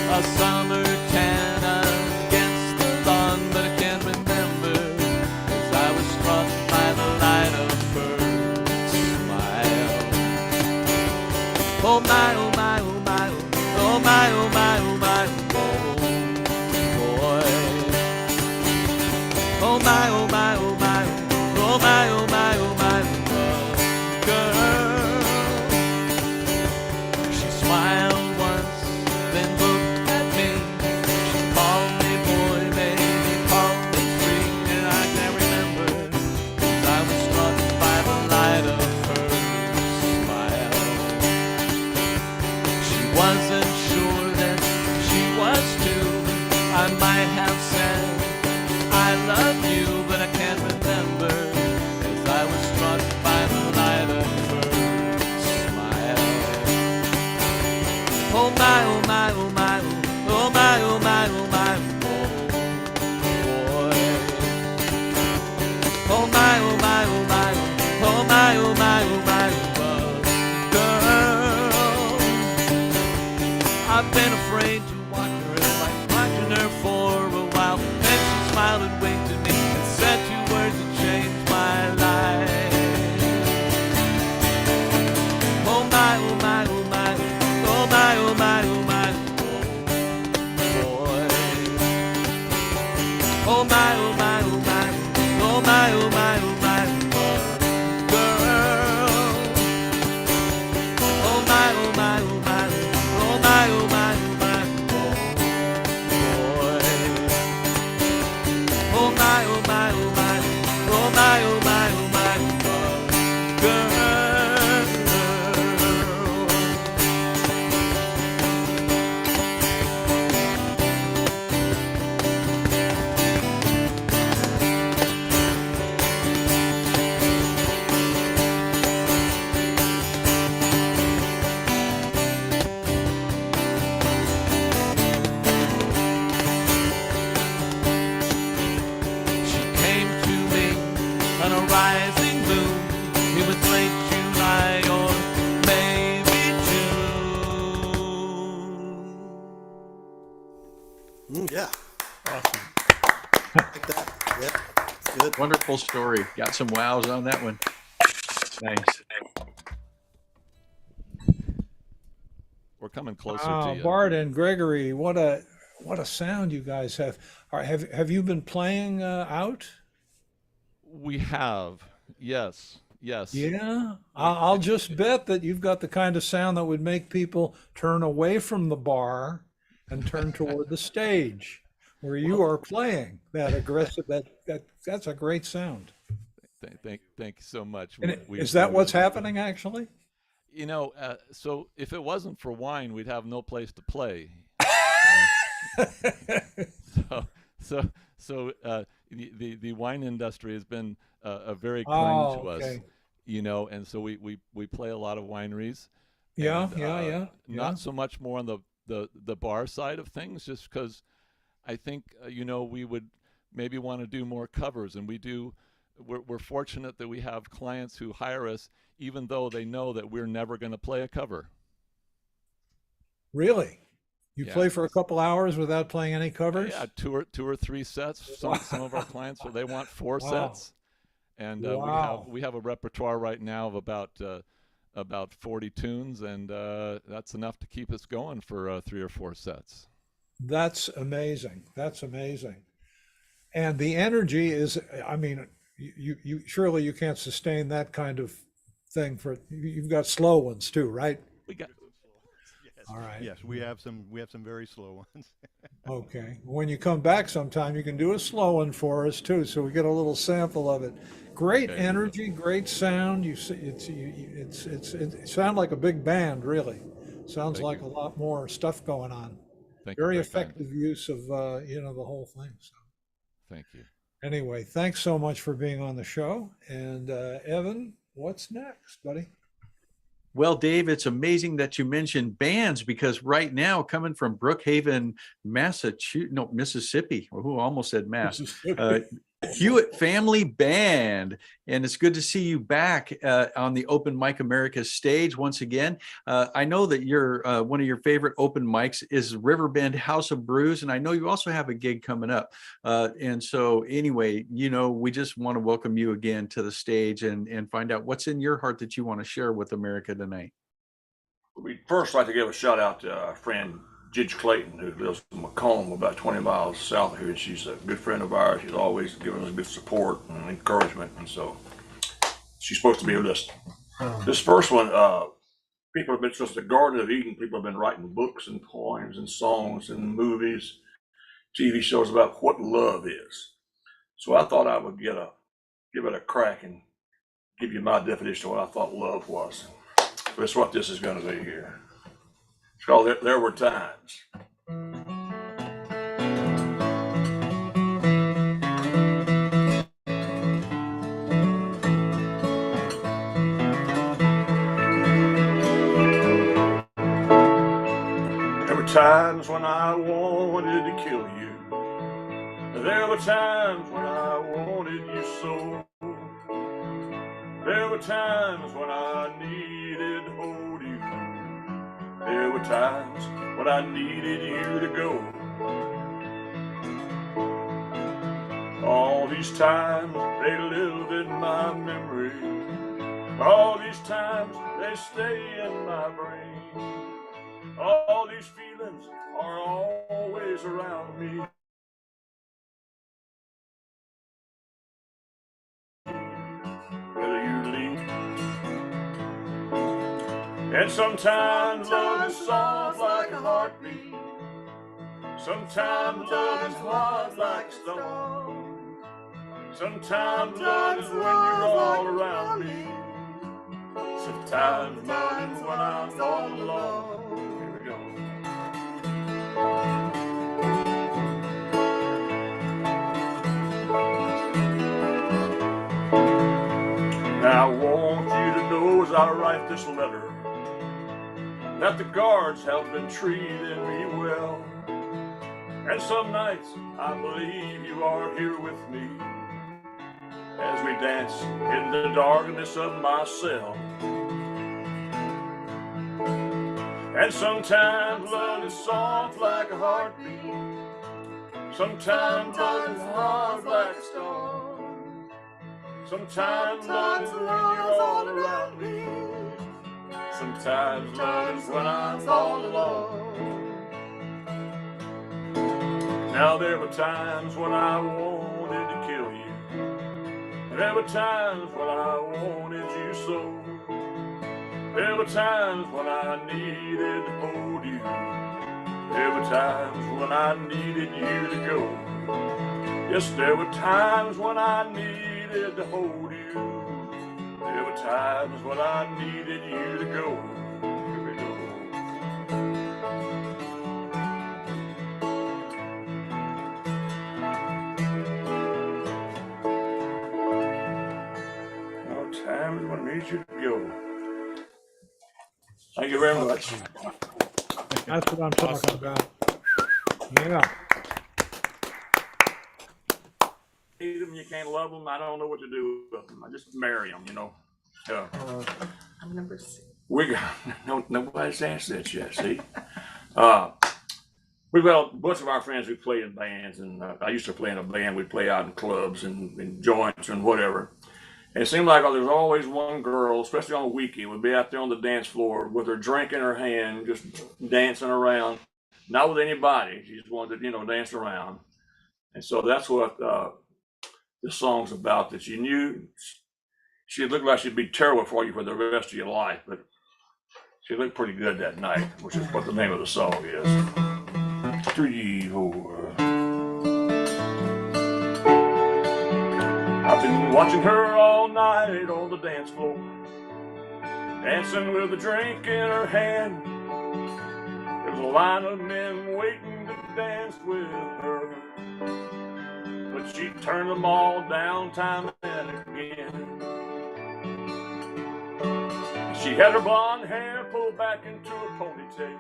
a summer tan against the lawn, but I can't remember Oh my, oh my, oh my, oh my, oh my, oh my, oh boy. Oh my, oh my, oh my, oh my, oh my, oh my, girl. She smiled once, then looked at me. She called me boy, maybe called me free, and I can't remember, 'cause I was struck by the light of her smile. She wasn't sure that she was too. I might have said I love you, but I can't remember, 'cause I was struck by the light of her smile. Oh my, oh my, oh my, oh my, oh my, oh my, oh boy. Oh my, oh my, oh my, oh my, oh my, oh my, girl. I've been afraid to watch her, like watching her for a while. Then she smiled and winked at me and said two words that changed my life. Oh my, oh my, oh my, oh my, oh my, oh my, boy. Oh my, oh my, oh my, oh my, oh my, oh my, girl. Oh my, oh my, oh my, oh my, oh my, oh my, boy. Oh my, oh my, oh my, oh my, oh my, oh my, girl. She came to me on a rising moon. It was late July or maybe June. Yeah, Awesome. like that. Yep, it's good. Wonderful story. Got some wows on that one. Nice. We're coming closer Wow, to you. Bart and Gregory, what a sound you guys have. Have you been playing out? We have, yes, yes. Yeah, I'll just bet that you've got the kind of sound that would make people turn away from the bar and turn toward the stage where you are playing that aggressive. That's a great sound. Thank you so much. And is that what's happening actually? You know, so if it wasn't for wine, we'd have no place to play. The wine industry has been a very kind to us, okay. you know, and so we play a lot of wineries. Yeah, and, yeah. Not so much more on the bar side of things, just because I think you know, we would maybe want to do more covers, and we do. We're fortunate that we have clients who hire us, even though they know that we're never going to play a cover. Really? You Yeah. play for a couple hours without playing any covers? Yeah, two or three sets. Some of our clients, they want four Wow. sets, and Wow. we have a repertoire right now of about 40 tunes, and that's enough to keep us going for 3 or 4 sets. That's amazing. That's amazing. And the energy is, I mean, you surely you can't sustain that kind of thing you've got slow ones too, right? We got All right. Yes, we have some very slow ones. Okay. When you come back sometime, you can do a slow one for us too, so we get a little sample of it. Great Okay. energy, great sound. It sounds like a big band, really. Sounds Thank like you. a lot more stuff going on. Thank you, Very very kind. effective use of the whole thing. So Thank you. anyway, thanks so much for being on the show. And Evan, what's next, buddy? Well, Dave, it's amazing that you mentioned bands, because right now, coming from Brookhaven, Mississippi, who almost said Mass, Hewitt Family Band. And it's good to see you back on the Open Mic America stage once again. I know that one of your favorite open mics is Riverbend House of Brews, and I know you also have a gig coming up. And so anyway, we just want to welcome you again to the stage and find out what's in your heart that you want to share with America tonight. we'd first like to give a shout out to our friend Jidge Clayton, who lives in Macomb, about 20 miles south of here. She's a good friend of ours. She's always given us good support and encouragement, and so she's supposed to be a listener. This first one, people have been, since the Garden of Eden, people have been writing books and poems and songs and movies, TV shows about what love is. So I thought I would give it a crack and give you my definition of what I thought love was. That's what this is going to be here. It's called There Were Times. There were times when I wanted to kill you. There were times when I wanted you so. There were times when I needed to hold you. There were times when I needed you to go. All these times they live in my memory. All these times they stay in my brain. All these feelings are always around me. Whether you leave. And sometimes love is soft like a heartbeat. Sometimes love is hard like stone. Sometimes love is when you're all around me. Sometimes love is when I'm all alone. Here we go. Now I want you to know as I write this letter that the guards have been treating me well. And some nights I believe you are here with me as we dance in the darkness of my cell. And sometimes love is soft like a heartbeat. Sometimes love is hard like a stone. Sometimes love is when you're all around me. Sometimes love is when I'm all alone. Now there were times when I wanted to kill you. There were times when I wanted you so. There were times when I needed to hold you. There were times when I needed you to go. Yes, there were times when I needed to hold you. There were times when I needed you to go. Here we go. There were times when I needed you to go. Thank you very much. That's what I'm talking about. Yeah. Hate them, you can't love them. I don't know what to do with them. I just marry them, you know. Yeah. I'm number 6. We got nobody's asked that yet. See, we've got a bunch of our friends who play in bands, and I used to play in a band. We'd play out in clubs and joints and whatever. And it seemed like there's always one girl, especially on a weekend, would be out there on the dance floor with her drink in her hand, just dancing around, not with anybody. She just wanted to, dance around. And so that's what this song's about. That you knew she looked like she'd be terrible for you for the rest of your life, but she looked pretty good that night, which is what the name of the song is. 3, 4. I've been watching her all night on the dance floor, dancing with a drink in her hand. There was a line of men waiting to dance with her, but she turned them all down time and again. She had her blonde hair pulled back into a ponytail,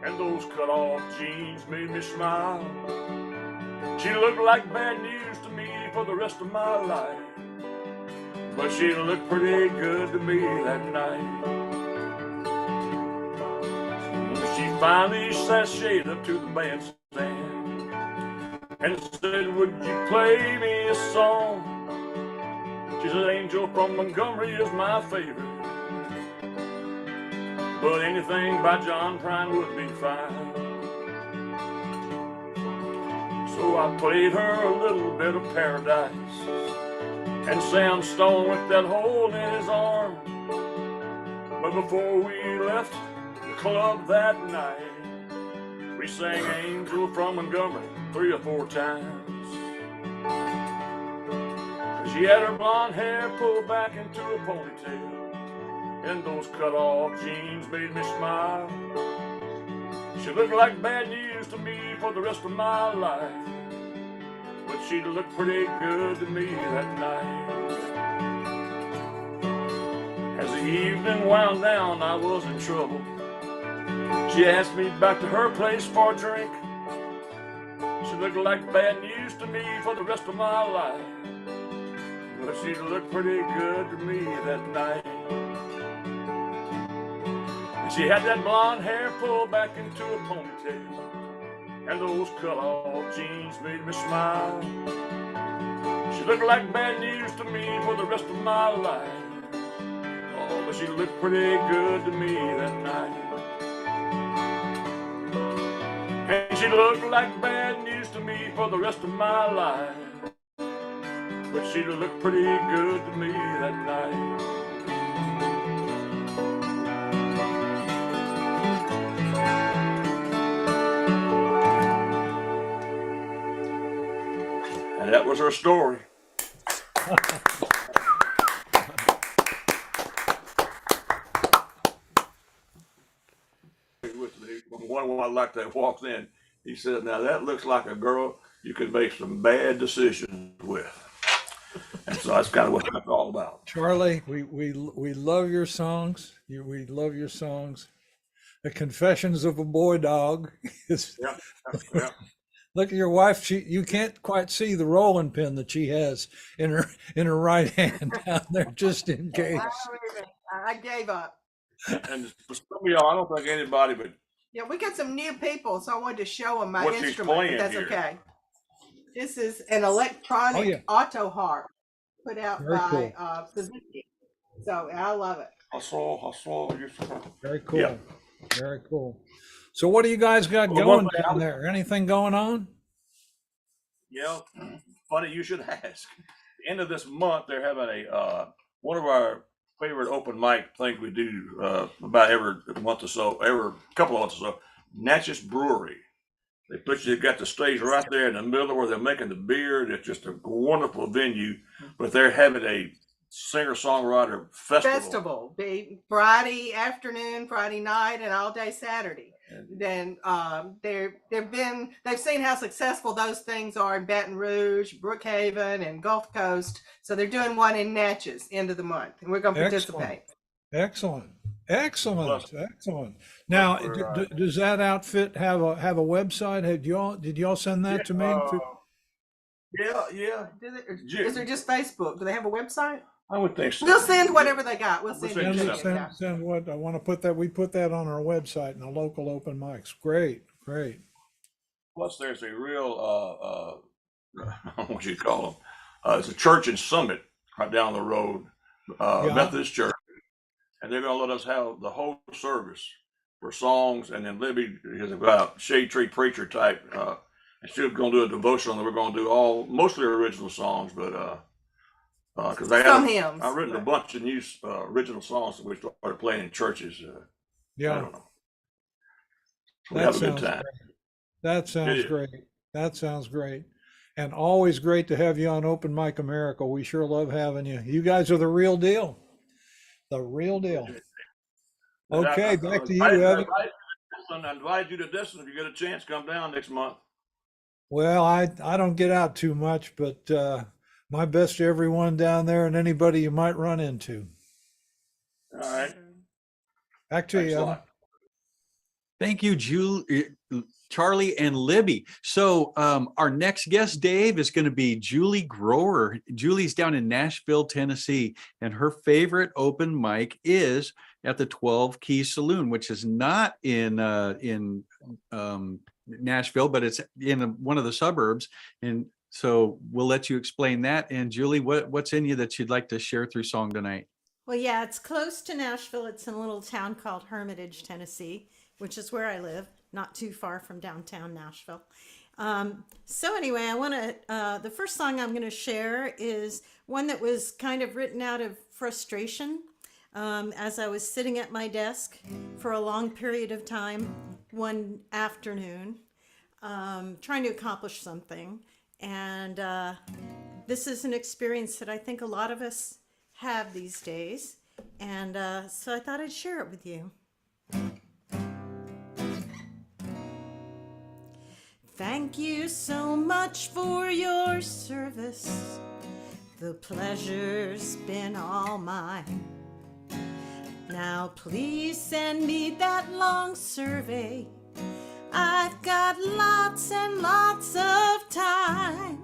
and those cut-off jeans made me smile. She looked like bad news to me for the rest of my life, but she looked pretty good to me that night. She finally sashayed up to the bandstand and said, "Would you play me a song?" She said, "Angel from Montgomery is my favorite." but anything by John Prine would be fine. So I played her a little bit of Paradise, and Sam Stone with that hole in his arm. But before we left the club that night, we sang Angel from Montgomery 3 or 4 times. She had her blonde hair pulled back into a ponytail, and those cut-off jeans made me smile. She looked like bad news to me for the rest of my life, but she looked pretty good to me that night. As the evening wound down, I was in trouble. She asked me back to her place for a drink. She looked like bad news to me for the rest of my life, but she looked pretty good to me that night. And she had that blonde hair pulled back into a ponytail, and those cut-off jeans made me smile. She looked like bad news to me for the rest of my life. Oh, but she looked pretty good to me that night. And she looked like bad news to me for the rest of my life, but she looked pretty good to me that night. And that was her story. One like that walked in, he said, "Now that looks like a girl you could make some bad decisions with." And so that's kind of what it's all about. Charlie, we love your songs. We love your songs. The Confessions of a Boy Dog is. Yeah, yeah. Look at your wife. You can't quite see the rolling pin that she has in her right hand down there, just in case. I gave up. And for some of y'all, I don't think anybody but Yeah, we got some new people, so I wanted to show them my What's he instrument, playing but that's here? okay. This is an electronic auto harp put out Very by cool. Suzuki. So I love it. I saw you. Very cool. Yeah. Very cool. So what do you guys got Well, going one thing down there? Anything going on? Yeah, funny you should ask. The end of this month, they're having a one of our favorite open mic things we do about every month or so, every couple of months or so. Natchez Brewery. They got the stage right there in the middle where they're making the beer. It's just a wonderful venue, but they're having a singer-songwriter festival. Be Friday afternoon, Friday night, and all day Saturday. Then they've seen how successful those things are in Baton Rouge, Brookhaven, and Gulf Coast. So they're doing one in Natchez end of the month, and we're going to participate. Excellent. Now, does that outfit have a website? Did y'all send that to me? Yeah. Is there just Facebook? Do they have a website? I would think so. We'll send whatever they got. We'll send send it. you something. Send what I want to put that. We put that on our website in the local open mics. Great. Plus, there's a real what you call them? It's a church in Summit right down the road, Methodist Church, and they're going to let us have the whole service for songs, and then Libby is about Shade Tree Preacher type, and she's going to do a devotional, and we're going to do mostly original songs, but because hymns. I've written a bunch of new original songs that we started playing in churches. I don't know. We have a good time. That sounds great. That sounds great. And always great to have you on Open Mic America. We sure love having you. You guys are the real deal. The real deal. Okay, back to you, Evan. I invite you to this, and if you get a chance, come down next month. Well, I don't get out too much, but my best to everyone down there and anybody you might run into. All right. Back to you, Evan. Thank you, Charlie and Libby. So our next guest, Dave, is going to be Julie Grower. Julie's down in Nashville, Tennessee, and her favorite open mic is at the 12 Key Saloon, which is not in Nashville, but it's in one of the suburbs. And so we'll let you explain that. And Julie, what's in you that you'd like to share through song tonight? Well, yeah, it's close to Nashville. It's in a little town called Hermitage, Tennessee, which is where I live, not too far from downtown Nashville. So anyway, the first song I'm going to share is one that was kind of written out of frustration as I was sitting at my desk for a long period of time one afternoon, trying to accomplish something. And this is an experience that I think a lot of us have these days. And so I thought I'd share it with you. Thank you so much for your service. The pleasure's been all mine. Now please send me that long survey. I've got lots and lots of time.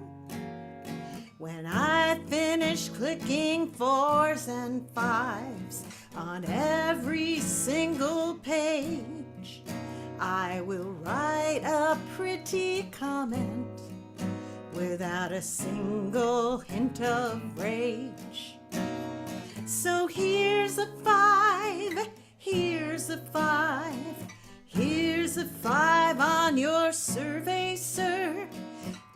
When I finish clicking 4s and 5s on every single page, I will write a pretty comment without a single hint of rage. So here's a 5, here's a 5, here's a 5 on your survey, sir.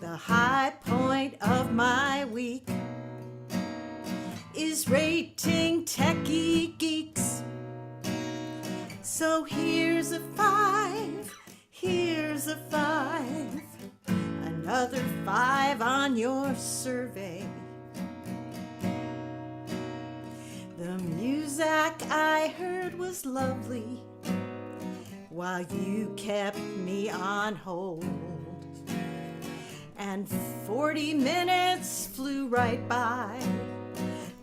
The high point of my week is rating techie geeks. So here's a 5, here's a 5, another 5 on your survey. The music I heard was lovely while you kept me on hold. And 40 minutes flew right by.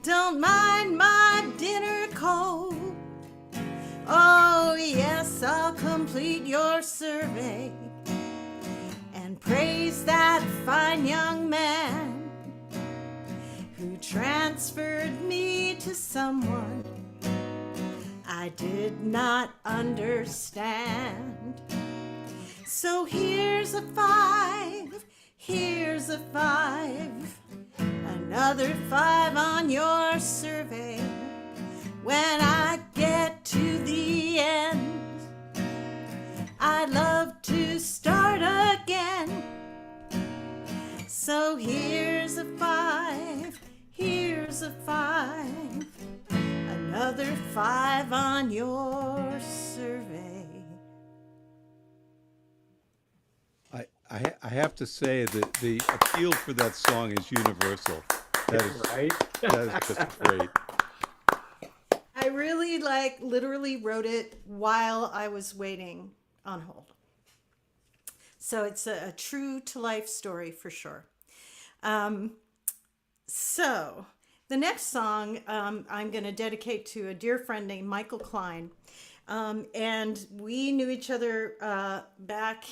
Don't mind my dinner cold. Oh yes, I'll complete your survey and praise that fine young man who transferred me to someone I did not understand. So here's a 5, here's a 5, another 5 on your survey. When I get to the end, I'd love to start again. So here's a 5, here's a 5, another 5 on your survey. I have to say that the appeal for that song is universal. That is Right? that is just great. I really literally wrote it while I was waiting on hold. So it's a true to life story for sure. So the next song I'm going to dedicate to a dear friend named Michael Klein. And we knew each other back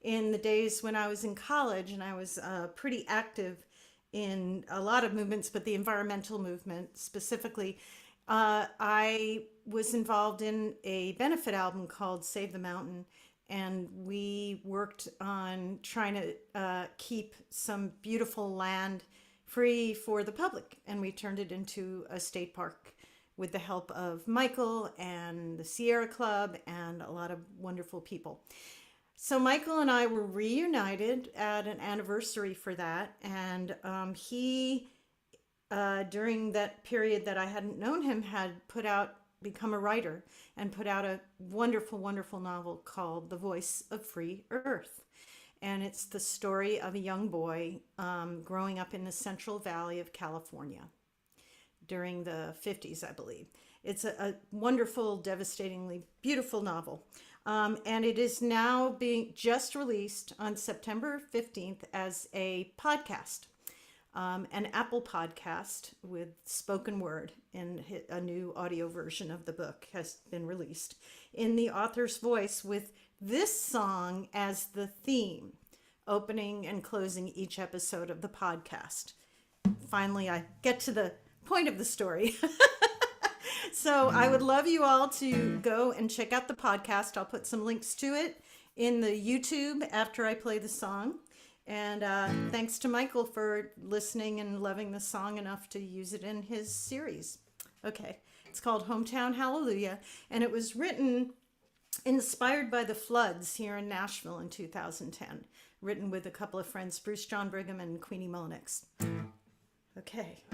in the days when I was in college, and I was pretty active in a lot of movements, but the environmental movement specifically. I was involved in a benefit album called Save the Mountain, and we worked on trying to keep some beautiful land free for the public, and we turned it into a state park with the help of Michael and the Sierra Club and a lot of wonderful people. So Michael and I were reunited at an anniversary for that, and he, during that period that I hadn't known him, had become a writer and put out a wonderful, wonderful novel called The Voice of Free Earth. And it's the story of a young boy growing up in the Central Valley of California during the 50s, I believe. It's a wonderful, devastatingly beautiful novel. And it is now being just released on September 15th as a podcast, an Apple podcast with spoken word, and a new audio version of the book has been released in the author's voice with this song as the theme, opening and closing each episode of the podcast. Finally, I get to the point of the story. So I would love you all to go and check out the podcast. I'll put some links to it in the YouTube after I play the song. And thanks to Michael for listening and loving the song enough to use it in his series. Okay, It's called Hometown Hallelujah, and it was written inspired by the floods here in Nashville in 2010. Written with a couple of friends, Bruce John Brigham and Queenie Mullenix. Okay.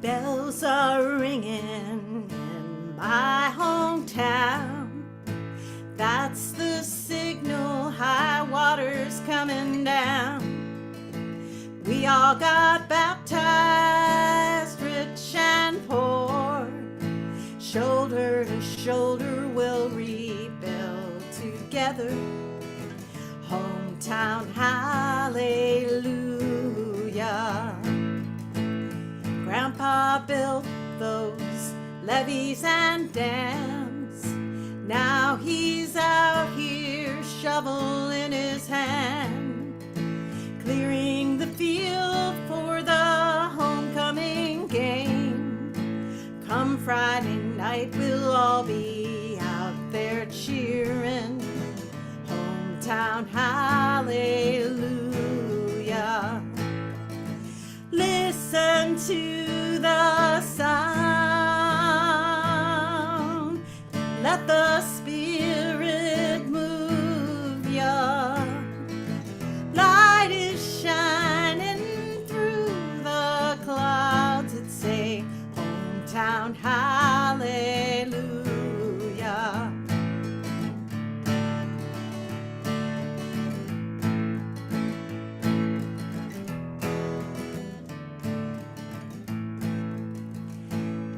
Bells are ringing in my hometown. That's the signal, high water's coming down. We all got baptized, rich and poor. Shoulder to shoulder we'll rebuild together. Hometown hallelujah. Grandpa built those levees and dams. Now he's out here, shovel in his hand, clearing the field for the homecoming game. Come Friday night, we'll all be out there cheering. Hometown hallelujah. Listen to the sound. Let the Spirit move ya. Light is shining through the clouds that say, Hometown hallelujah.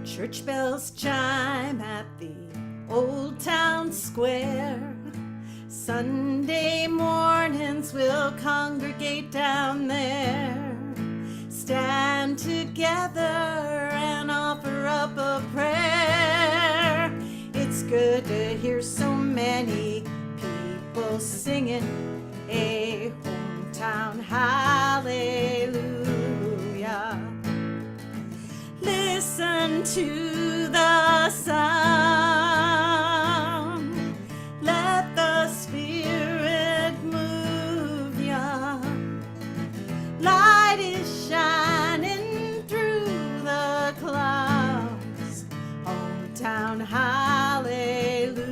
Church bells chime at the old town square. Sunday mornings we'll congregate down there. Stand together and offer up a prayer. It's good to hear so many people singing a hometown hallelujah. Listen to the sound. Let the Spirit move ya. Light is shining through the clouds. Hometown hallelujah.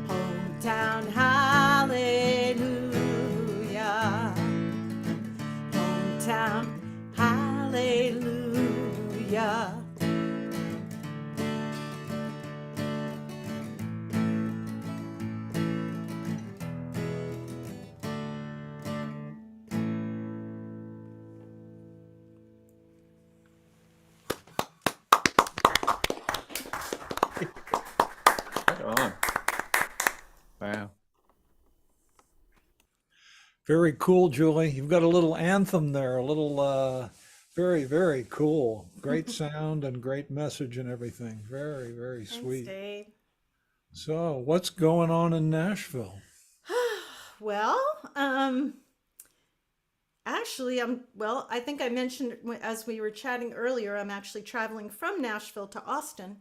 Hometown hallelujah. Hometown hallelujah. Right on. Wow. Very cool, Julie. You've got a little anthem there, a little, very, very cool. Great sound and great message and everything. Very, very Thanks, sweet. Dave. So, what's going on in Nashville? Well, actually, I think I mentioned as we were chatting earlier, I'm actually traveling from Nashville to Austin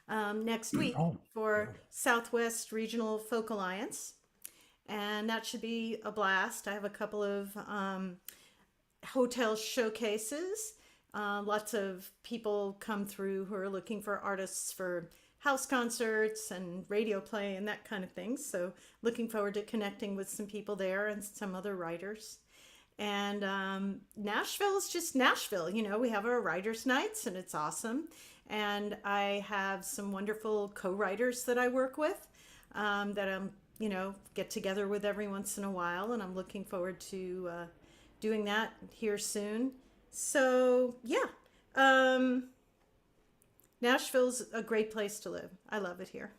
next week for Southwest Regional Folk Alliance. And that should be a blast. I have a couple of hotel showcases. Lots of people come through who are looking for artists for house concerts and radio play and that kind of thing. So looking forward to connecting with some people there and some other writers. And Nashville is just Nashville. You know, we have our writers' nights and it's awesome. And I have some wonderful co-writers that I work with that I'm, get together with every once in a while. And I'm looking forward to doing that here soon. So, yeah. Nashville's a great place to live. I love it here.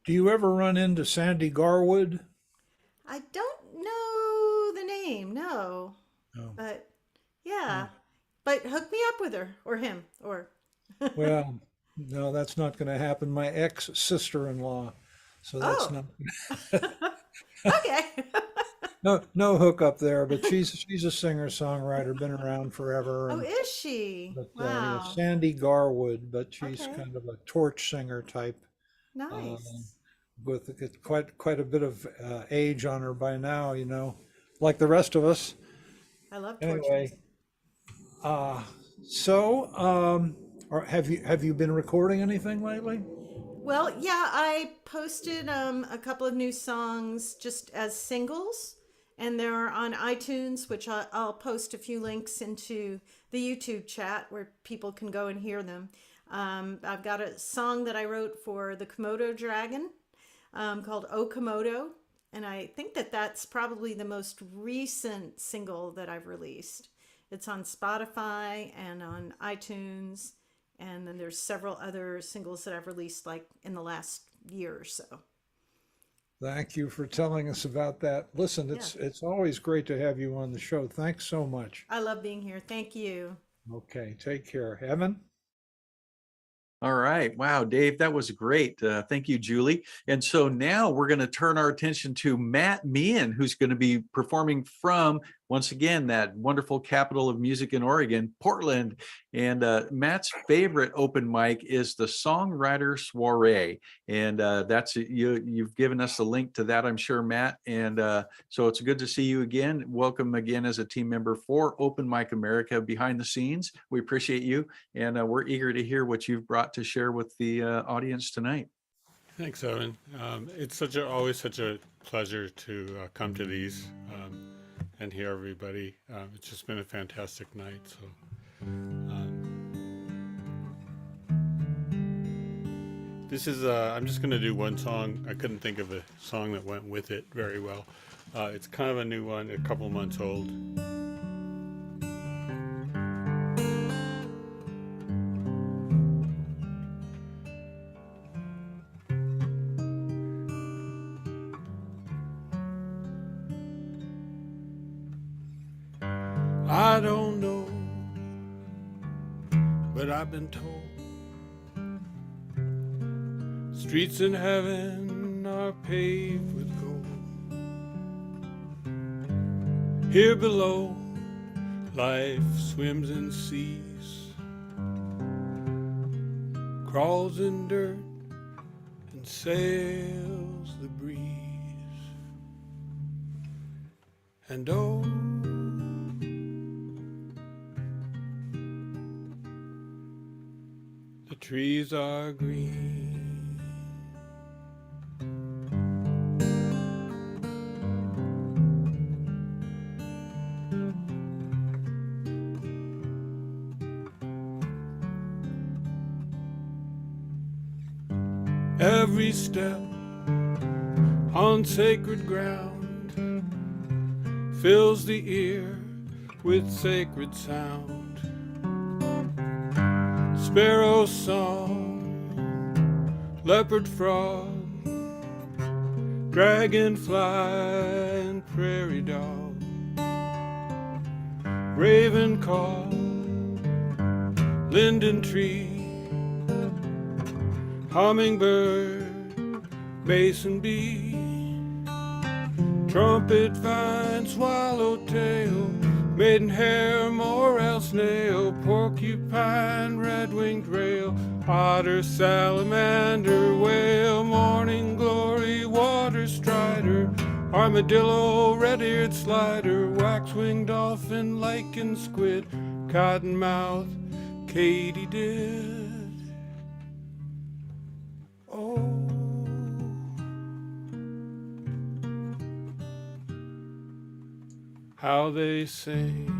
Do you ever run into Sandy Garwood? I don't know the name, no. No. But yeah. But hook me up with her or him or Well, no, that's not going to happen. My ex-sister-in-law. So that's not Okay. no hookup there, but she's a singer-songwriter, been around forever. Oh, And, is she? but, Wow. Sandy Garwood, but she's Okay. kind of a torch singer type. Nice. with quite a bit of age on her by now, like the rest of us. I love torch Anyway, music. or have you been recording anything lately? Well, yeah, I posted a couple of new songs just as singles, and they're on iTunes, which I'll post a few links into the YouTube chat where people can go and hear them. I've got a song that I wrote for the Komodo Dragon called O Komodo, and I think that that's probably the most recent single that I've released. It's on Spotify and on iTunes, and then there's several other singles that I've released like in the last year or so. Thank you for telling us about that. Listen, it's always great to have you on the show. Thanks so much. I love being here. Thank you. Okay, take care. Evan? All right. Wow, Dave, that was great. Thank you, Julie. And so now we're going to turn our attention to Matt Meehan, who's going to be performing from, once again, that wonderful capital of music in Oregon, Portland. And Matt's favorite open mic is the Songwriter Soiree. And that's you've given us a link to that, I'm sure, Matt. And so it's good to see you again. Welcome again as a team member for Open Mic America behind the scenes. We appreciate you. And we're eager to hear what you've brought to share with the audience tonight. Thanks, Evan. It's always such a pleasure to come to these and hear everybody. It's just been a fantastic night. So, this is I'm just going to do one song. I couldn't think of a song that went with it very well. It's kind of a new one, a couple months old. I don't know, but I've been told streets in heaven are paved with gold. Here below, life swims in seas, crawls in dirt and sails the breeze. And oh, the trees are green. Every step on sacred ground fills the ear with sacred sound. Sparrow song, leopard frog, dragonfly and prairie dog, raven call, linden tree, hummingbird, mason bee, trumpet vine, swallowtail, maidenhair, morel snail, porcupine, red-winged rail, otter, salamander, whale, morning glory, water strider, armadillo, red-eared slider, wax-winged dolphin, lichen squid, cottonmouth, katydid. Oh, how they sing.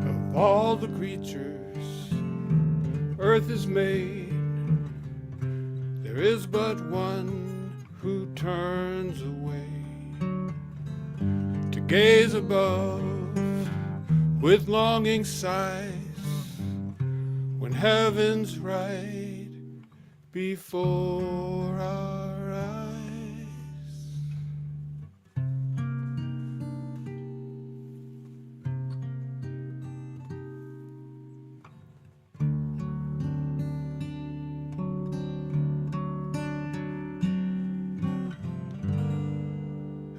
Of all the creatures earth is made, there is but one who turns away to gaze above with longing sighs when heaven's right before our eyes.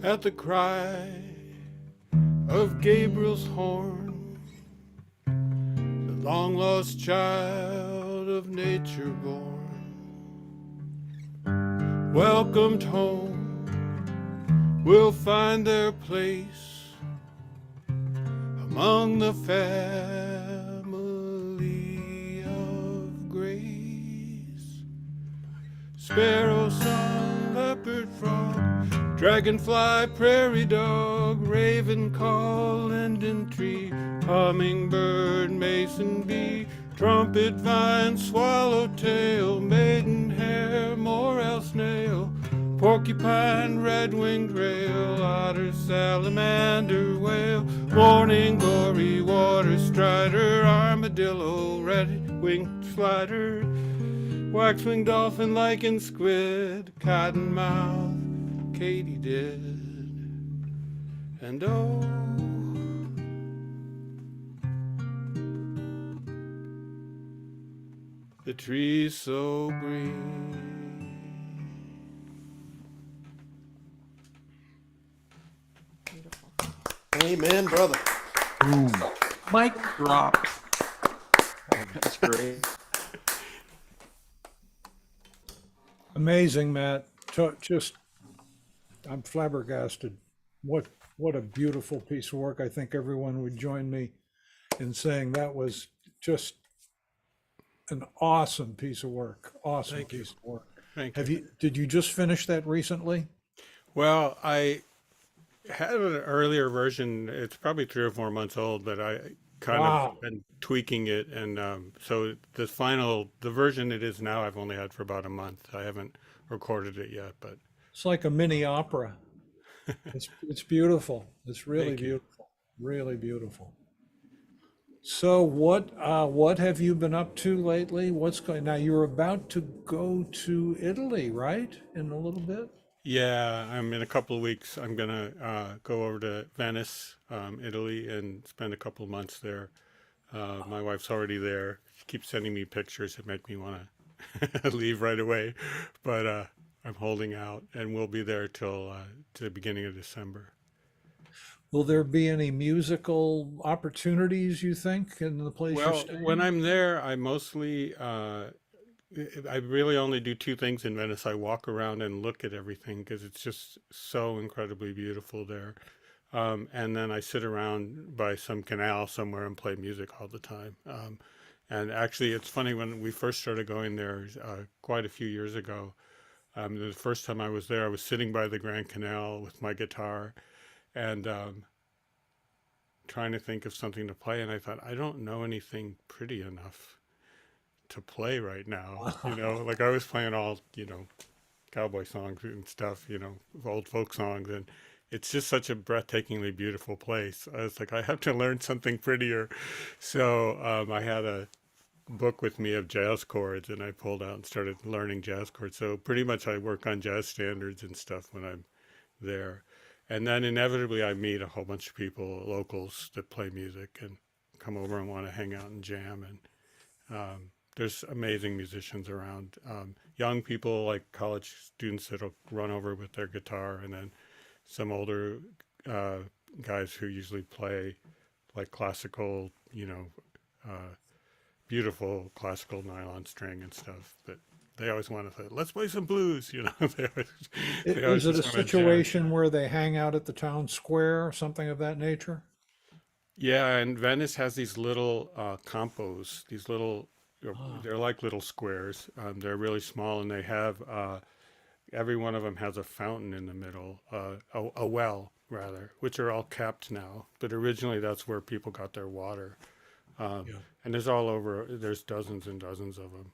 at the cry of Gabriel's horn, the long lost child of nature born, welcomed home, will find their place among the family of grace. Sparrow song, leopard frog, dragonfly, prairie dog, raven call, linden tree, hummingbird, mason bee, trumpet vine, swallowtail, maidenhair, morel snail, porcupine, red-winged rail, otter, salamander, whale, morning glory, water strider, armadillo, red-winged slider, wax-winged dolphin, lichen squid, cottonmouth, katydid, and oh, the trees so green. Amen, brother. Boom. Mic drop. That's great. Amazing, Matt. Just, I'm flabbergasted. What a beautiful piece of work. I think everyone would join me in saying that was just an awesome piece of work. Awesome Thank you. piece of work. Thank Did you just finish that recently? Well, I had an earlier version. It's probably 3 or 4 months old, but I kind Wow. of been tweaking it, and so the version it is now, I've only had for about a month. I haven't recorded it yet, but It's like a mini opera. It's beautiful. It's really Thank you. beautiful. Really beautiful. So what have you been up to lately? What's going now? You're about to go to Italy, right? In a little bit? yeah, I'm in a couple of weeks. I'm gonna go over to Venice, Italy, and spend a couple of months there. My wife's already there. She keeps sending me pictures that make me want to leave right away, but I'm holding out, and we'll be there till to the beginning of December. Will there be any musical opportunities, you think, in the place you're Well, when staying? I'm there, I mostly I really only do 2 things in Venice. I walk around and look at everything because it's just so incredibly beautiful there. And then I sit around by some canal somewhere and play music all the time. And actually, it's funny when we first started going there quite a few years ago. The first time I was there, I was sitting by the Grand Canal with my guitar and trying to think of something to play. And I thought, I don't know anything pretty enough to play right now. Like I was playing all, cowboy songs and stuff, old folk songs. And it's just such a breathtakingly beautiful place. I was like, I have to learn something prettier. So I had a book with me of jazz chords and I pulled out and started learning jazz chords. So pretty much I work on jazz standards and stuff when I'm there. And then inevitably I meet a whole bunch of people, locals that play music and come over and want to hang out and jam. And there's amazing musicians around. Young people like college students that'll run over with their guitar, and then some older guys who usually play like classical, beautiful classical nylon string and stuff. But they always want to say, let's play some blues, they always Is it a just wanna jam. situation where they hang out at the town square or something of that nature? Yeah, and Venice has these little campos, these little, they're like little squares. They're really small, and they have, every one of them has a fountain in the middle, a well, rather, which are all capped now. But originally, that's where people got their water. And there's dozens and dozens of them.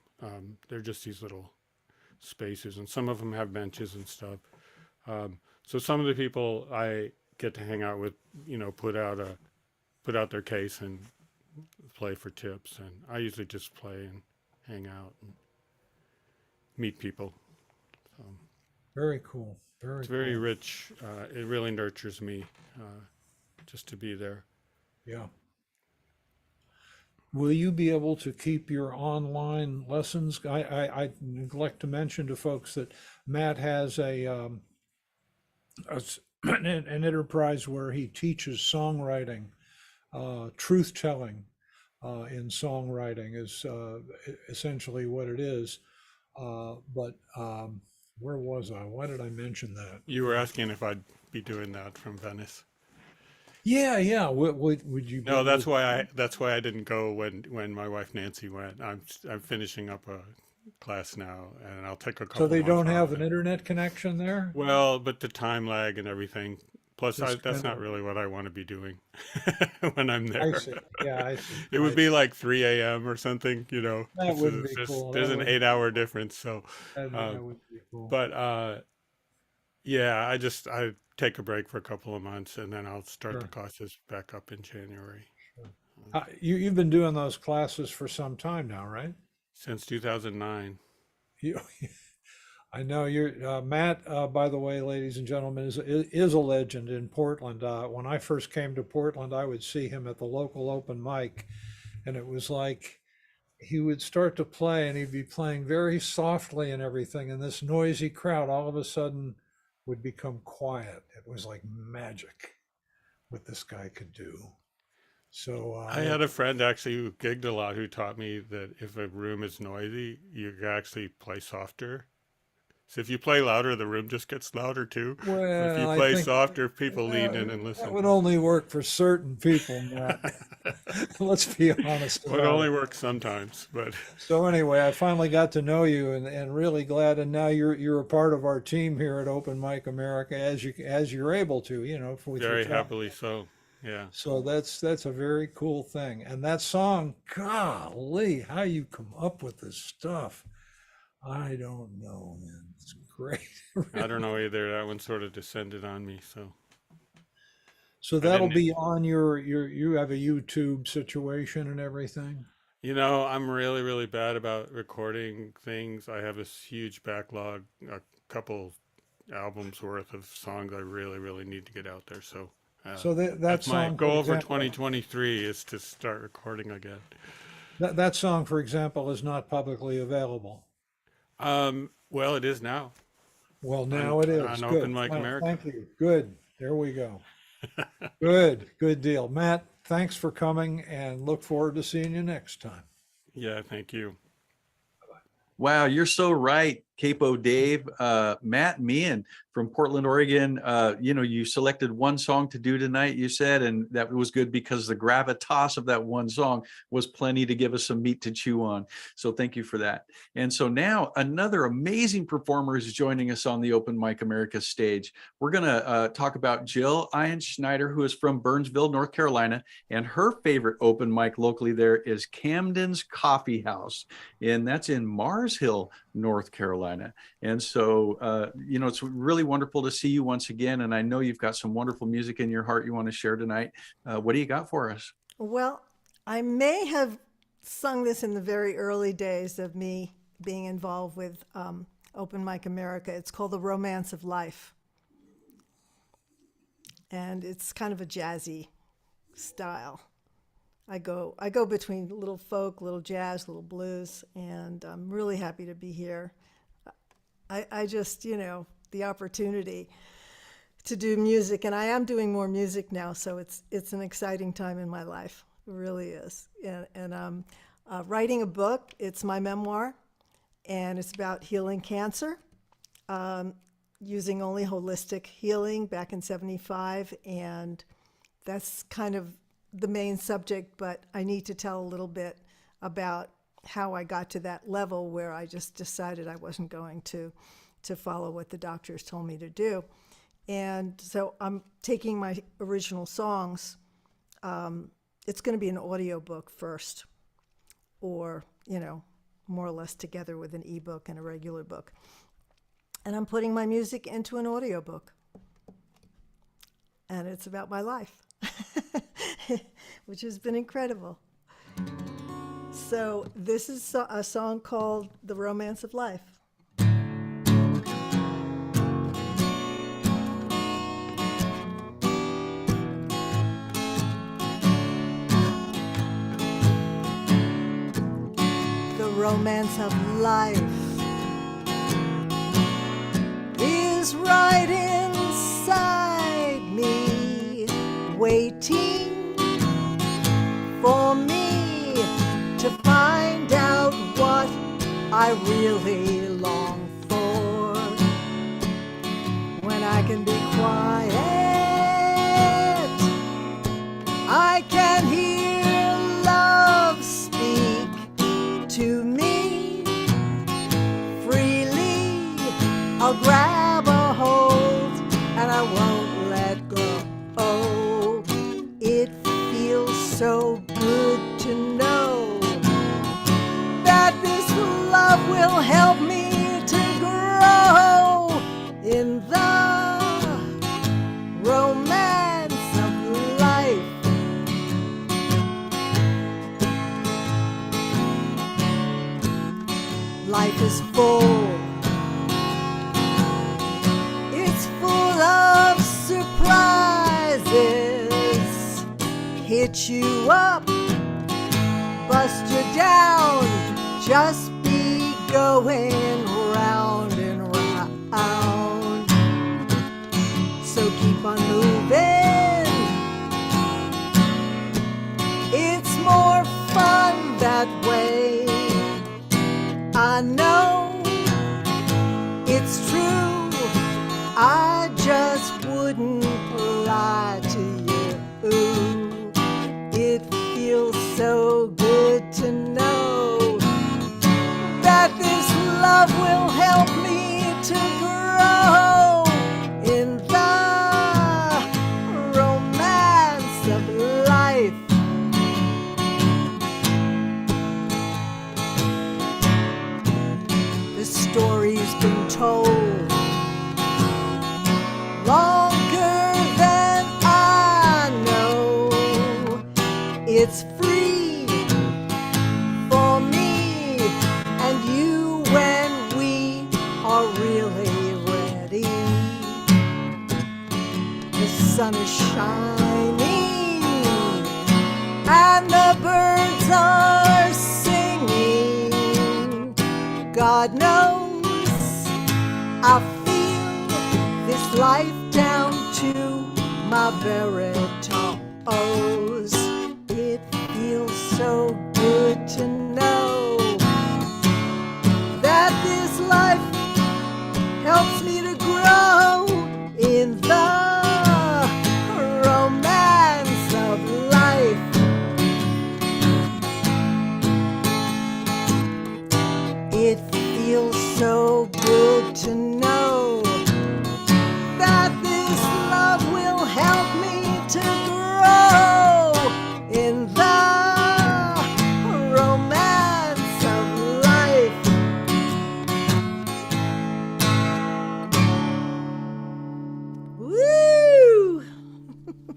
They're just these little spaces, and some of them have benches and stuff. So some of the people I get to hang out with, put out their case and play for tips, and I usually just play and hang out and meet people. So Very cool. Very it's very cool. rich. It really nurtures me just to be there. Yeah. Will you be able to keep your online lessons? I neglect to mention to folks that Matt has an enterprise where he teaches songwriting, truth telling in songwriting is essentially what it is. But where was I? Why did I mention that? You were asking if I'd be doing that from Venice. Yeah. Would you? No, that's why I didn't go when my wife Nancy went. I'm finishing up a class now, and I'll take a couple. So they don't months have off. an internet connection there? Well, but the time lag and everything. Plus, Just that's kinda- not really what I want to be doing when I'm there. I see. Yeah, I see. It would be like 3 a.m. or something, you know. That wouldn't be cool. There's That an wouldn't- 8-hour difference, so. That would be cool. But yeah, I take a break for a couple of months, and then I'll start Sure. the classes back up in January. You've been doing those classes for some time now, right? Since 2009. You, I know you're Matt. By the way, ladies and gentlemen, is a legend in Portland. When I first came to Portland, I would see him at the local open mic, and it was like he would start to play, and he'd be playing very softly and everything, and this noisy crowd all of a sudden would become quiet. It was like magic what this guy could do. So I had a friend actually who gigged a lot who taught me that if a room is noisy, you can actually play softer. So if you play louder, the room just gets louder too. But if you Well, I play think softer, people lean in and listen. that would only work for certain people, Matt. Let's be honest It about only it. works sometimes, but So anyway, I finally got to know you, and really glad, and now you're a part of our team here at Open Mic America as you're able to, you know, with your very job. happily so. Yeah. So that's a very cool thing. And that song, golly, how you come up with this stuff, I don't know, man. It's great. I don't know either. That one sort of descended on me, so. So I that'll didn't- be on you have a YouTube situation and everything. You know, I'm really, really bad about recording things. I have this huge backlog, a couple albums worth of songs I really, really need to get out there. So, So that that's my song, for goal for example- 2023 is to start recording again. That song, for example, is not publicly available. Well, it is now. Well, now On- it is. on Good. Open Mic Well, America. Thank you. Good. There we go. Good deal. Matt, thanks for coming, and look forward to seeing you next time. Yeah, thank you. Wow, you're so right, Capo Dave. Matt Meehan from Portland, Oregon. You selected one song to do tonight, you said, and that was good because the gravitas of that one song was plenty to give us some meat to chew on. So thank you for that. And so now another amazing performer is joining us on the Open Mic America stage. We're going to talk about Jill Ian Schneider, who is from Burnsville, North Carolina, and her favorite open mic locally there is Camden's Coffee House, and that's in Mars Hill, North Carolina. And so, it's really wonderful to see you once again. And I know you've got some wonderful music in your heart you want to share tonight. What do you got for us? Well, I may have sung this in the very early days of me being involved with Open Mic America. It's called The Romance of Life. And it's kind of a jazzy style. I go between little folk, little jazz, little blues, and I'm really happy to be here. I just, the opportunity to do music, and I am doing more music now, so it's an exciting time in my life. It really is. And I'm writing a book. It's my memoir, and it's about healing cancer, using only holistic healing back in '75, and that's kind of the main subject, but I need to tell a little bit about how I got to that level where I just decided I wasn't going to follow what the doctors told me to do. And so I'm taking my original songs. It's going to be an audio book first, or, more or less together with an ebook and a regular book. And I'm putting my music into an audio book. And it's about my life, which has been incredible. So this is a song called The Romance of Life. The romance of life is right inside I really long for. When I can be quiet, I can hear love speak to me freely. I'll grab a hold and I won't let go. Oh, it feels so good to know that this love will help me to grow in the romance of life. Life is full. It's full of surprises. Hit you up, bust you down, just be going round and round. So keep on moving. It's more fun that way. I know it's true. I just wouldn't lie to you. It feels so good to know that this love will help me to grow in the romance of life. The story's been told longer than I know. It's free for me and you when we are really ready. The sun is shining and the birds are singing. God knows I feel this life down to my very toes. It feels so good to know that this life helps me to grow in the romance of life. It feels so good to know that this love will help me to grow in the romance of life. Woo!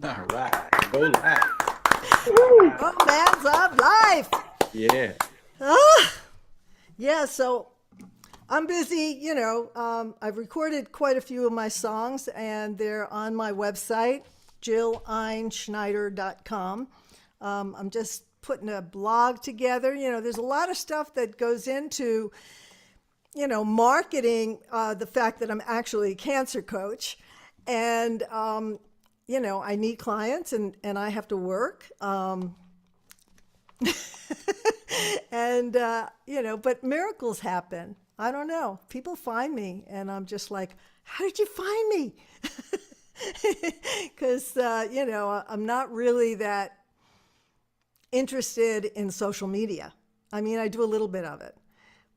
All right. Go live. Romance of life. Yeah. Yeah, so I'm busy, I've recorded quite a few of my songs and they're on my website, jilleinschneider.com. I'm just putting a blog together. There's a lot of stuff that goes into, marketing the fact that I'm actually a cancer coach. And, I need clients and I have to work. And, but miracles happen. I don't know. People find me and I'm just like, how did you find me? Because, I'm not really that interested in social media. I mean, I do a little bit of it,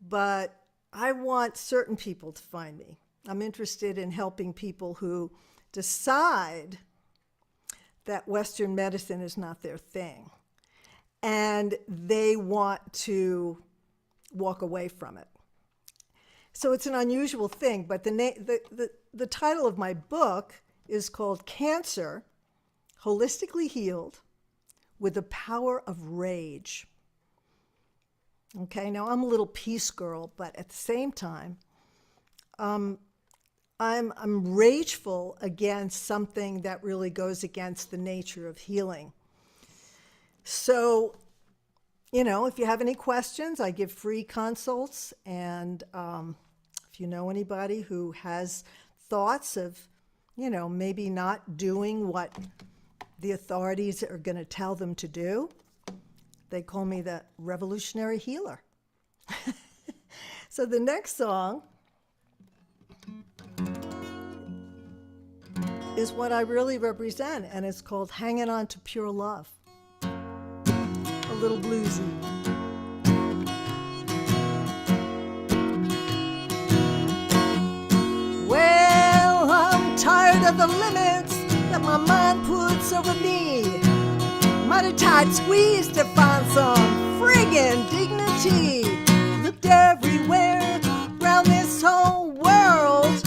but I want certain people to find me. I'm interested in helping people who decide that Western medicine is not their thing. And they want to walk away from it. So it's an unusual thing, but the title of my book is called Cancer, Holistically Healed with the Power of Rage. Okay, now I'm a little peace girl, but at the same time, I'm rageful against something that really goes against the nature of healing. So, if you have any questions, I give free consults. And if you know anybody who has thoughts of, maybe not doing what the authorities are going to tell them to do, they call me the revolutionary healer. So the next song is what I really represent, and it's called Hanging On to Pure Love. A little bluesy. Well, I'm tired of the limits that my mind puts over me. Mighty tight squeeze to find some friggin' dignity. Looked everywhere around this whole world,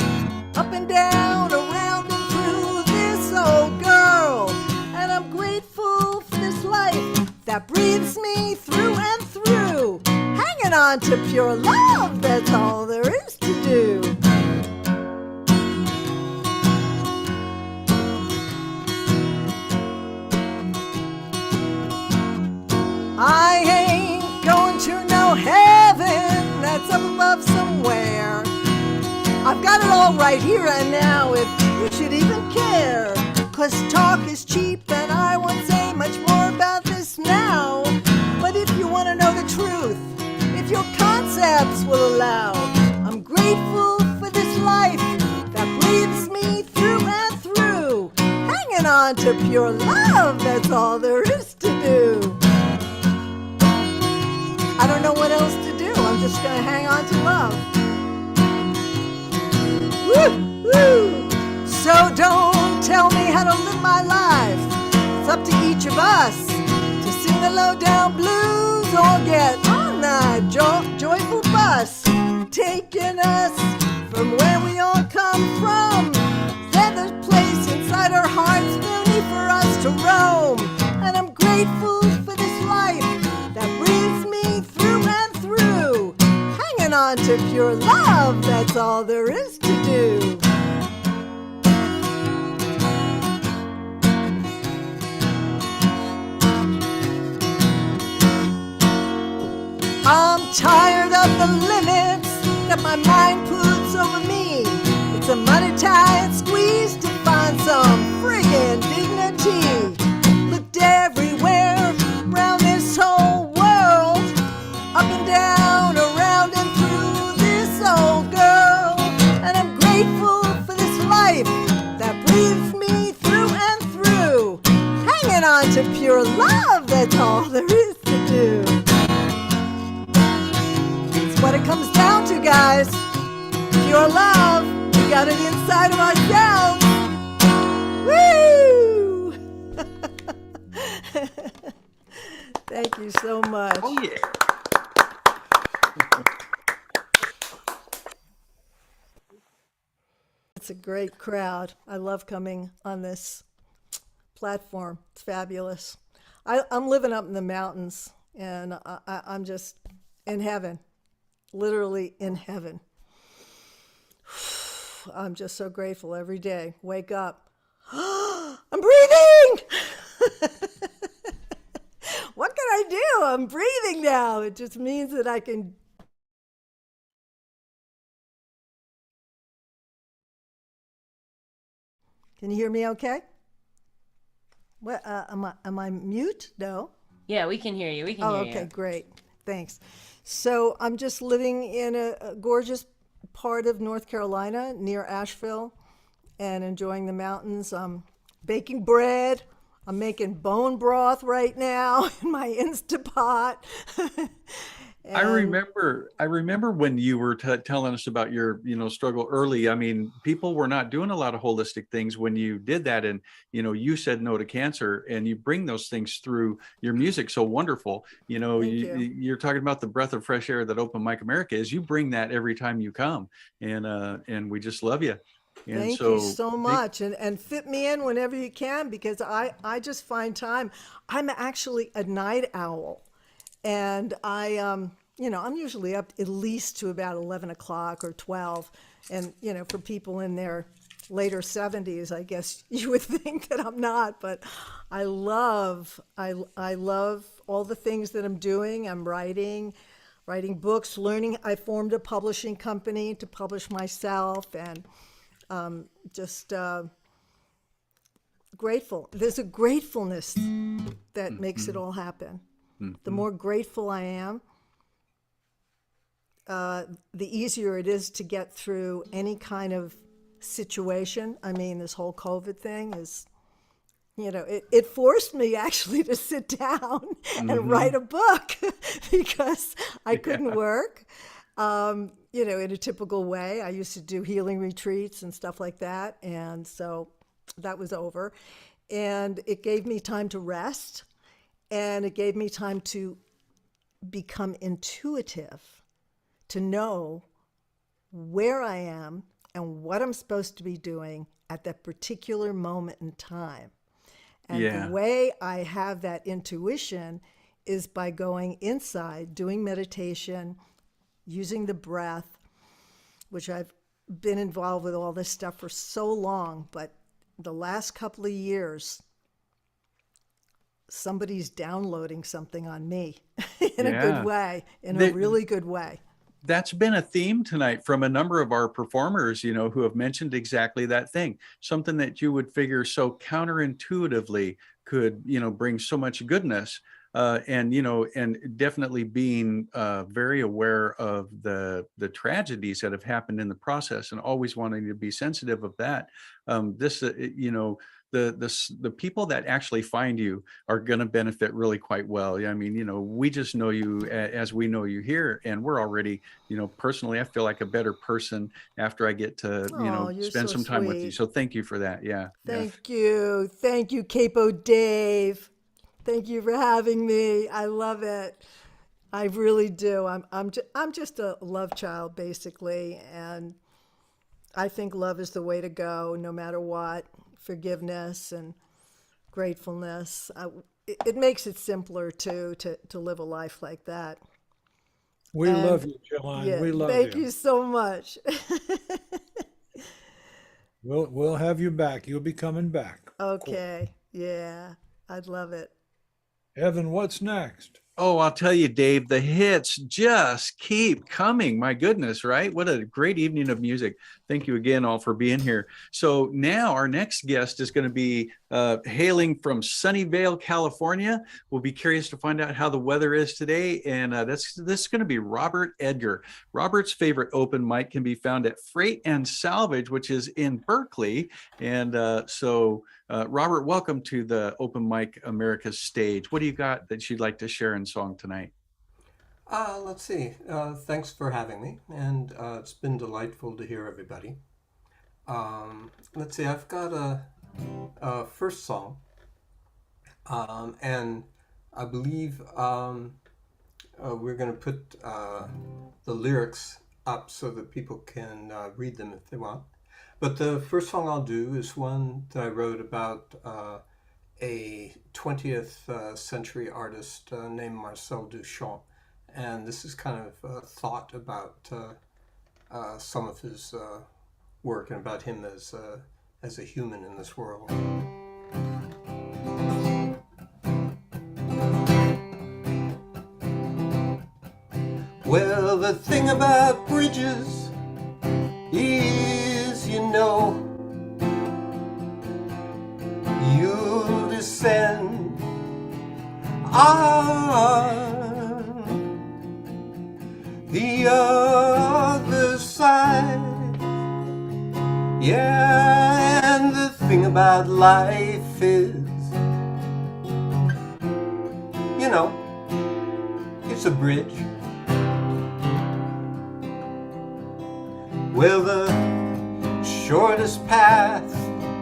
up and down, around and through this old girl. And I'm grateful for this life that breathes me through and through. Hanging on to pure love, that's all there is to do. I ain't going to no heaven that's up above somewhere. I've got it all right here and now, if you should even care. 'Cause talk is cheap and I won't say much more about this now. But if you want to know the truth, if your concepts will allow, I'm grateful for this life that breathes me through and through. Hanging on to pure love, that's all there is to do. I don't know what else to do. I'm just gonna hang on to love. Woo, woo. So don't tell me how to live my life. It's up to each of us to sing the low-down blues or get on that joyful bus, taking us from where we all come from. There's a place inside our hearts no need for us to roam. And I'm grateful for this life that breathes me through and through. Hanging on to pure love, that's all there is to do. I'm tired of the limits that my mind puts over me. It's a mighty tight squeeze to find some friggin' dignity. Looked everywhere around this whole world, up and down, around and through this old girl. And I'm grateful for this life that breathes me through and through. Hanging on to pure love, that's all there is to do. It's what it comes down to, guys. Pure love, we got it inside of ourselves. Woo! Thank you so much. Oh, yeah. It's a great crowd. I love coming on this platform. It's fabulous. I'm living up in the mountains, and I'm just in heaven, literally in heaven. I'm just so grateful every day. Wake up. I'm breathing! What can I do? I'm breathing now. It just means that I can. Can you hear me okay? What, am I mute? No. Yeah, we can hear you. We can hear you. Okay, great. Thanks. So I'm just living in a gorgeous part of North Carolina near Asheville and enjoying the mountains. I'm baking bread. I'm making bone broth right now in my Instapot. I remember when you were telling us about your, struggle early. I mean, people were not doing a lot of holistic things when you did that. And, you said no to cancer, and you bring those things through your music. So wonderful. You're talking about the breath of fresh air that Open Mic America is. You bring that every time you come, and we just love you. And Thank you so much. And fit me in whenever you can, because I just find time. I'm actually a night owl. And I'm usually up at least to about 11 o'clock or 12. And, for people in their later 70s, I guess you would think that I'm not. But I love all the things that I'm doing. I'm writing books, learning. I formed a publishing company to publish myself, and just grateful. There's a gratefulness that makes it all happen. The more grateful I am, the easier it is to get through any kind of situation. I mean, this whole COVID thing is, it forced me actually to sit down and write a book because I couldn't work, in a typical way. I used to do healing retreats and stuff like that. And so that was over. And it gave me time to rest, and it gave me time to become intuitive, to know where I am and what I'm supposed to be doing at that particular moment in time. And the way I have that intuition is by going inside, doing meditation, using the breath, which I've been involved with all this stuff for so long, but the last couple of years, somebody's downloading something on me in a good way, in a really good way. That's been a theme tonight from a number of our performers, who have mentioned exactly that thing. Something that you would figure so counterintuitively could, bring so much goodness. And definitely being very aware of the tragedies that have happened in the process, and always wanting to be sensitive of that. The people that actually find you are going to benefit really quite well. I mean, we just know you as we know you here, and we're already, personally, I feel like a better person after I get to, spend some time with you. So thank you for that. Yeah. Thank you. Thank you, Capo Dave. Thank you for having me. I love it. I really do. I'm just a love child, basically, and I think love is the way to go, no matter what. Forgiveness and gratefulness. It makes it simpler too to live a life like that. We love you, Jillian. Yeah, we love you. Thank you so much. We'll have you back. You'll be coming back. Okay. Yeah, I'd love it. Evan, what's next? Oh, I'll tell you, Dave, the hits just keep coming. My goodness, right? What a great evening of music. Thank you again all for being here. So now our next guest is going to be hailing from Sunnyvale, California. We'll be curious to find out how the weather is today. And this is going to be Robert Edgar. Robert's favorite open mic can be found at Freight and Salvage, which is in Berkeley. And Robert, welcome to the Open Mic America stage. What do you got that you'd like to share in song tonight? Let's see. Thanks for having me, and it's been delightful to hear everybody. Let's see. I've got a first song, and I believe we're going to put the lyrics up so that people can read them if they want. But the first song I'll do is one that I wrote about a 20th century artist named Marcel Duchamp. And this is kind of a thought about some of his work and about him as a human in this world. Well, the thing about bridges is, you descend on the other side. Yeah, and the thing about life is, it's a bridge. Well, the shortest path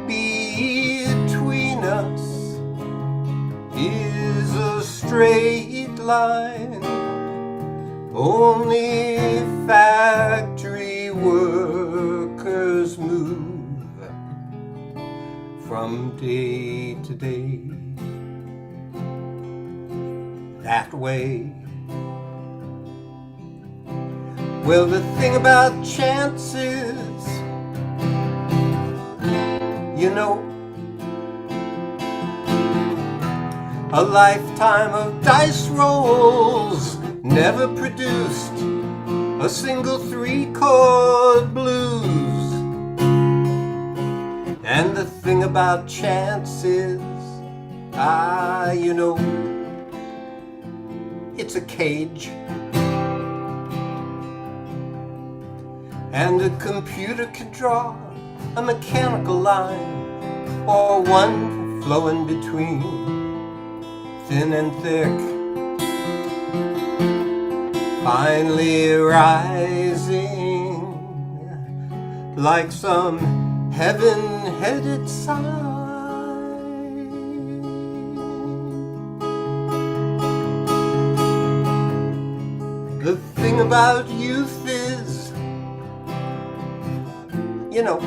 between us is a straight line. Only factory workers move from day to day that way. Well, the thing about chances, a lifetime of dice rolls never produced a single 3-chord blues. And the thing about chances, it's a cage. and a computer can draw a mechanical line, or one flowing between thin and thick, finally rising like some heaven-headed sign. The thing about youth is, you know,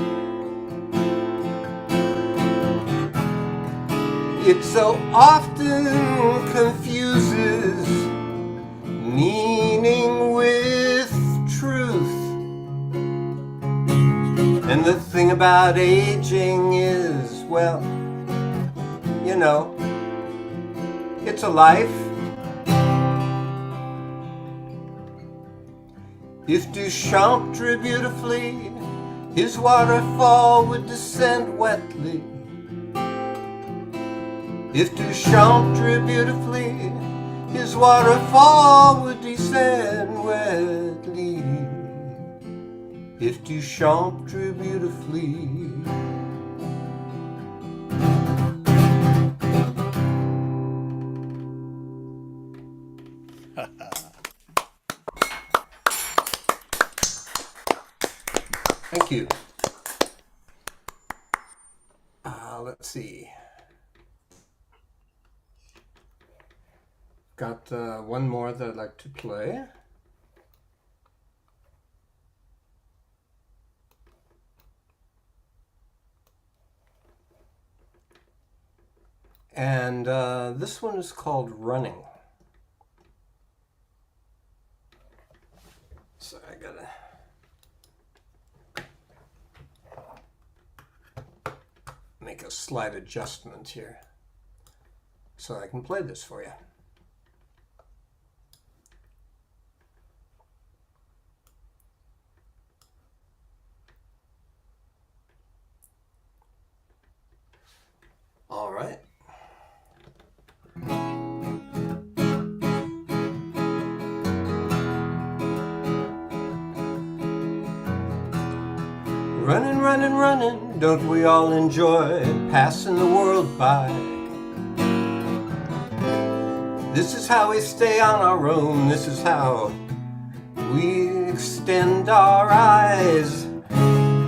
it so often confuses meaning with truth. And the thing about aging is, well, you know, it's a life. If Duchamp drew beautifully, his waterfall would descend wetly. If Duchamp drew beautifully, his waterfall would descend wetly. If Duchamp drew beautifully. Thank you. Let's see. Got one more that I'd like to play. And this one is called Running. So I gotta make a slight adjustment here so I can play this for you. All right. Running, running, running, don't we all enjoy passing the world by? This is how we stay on our own, this is how we extend our eyes.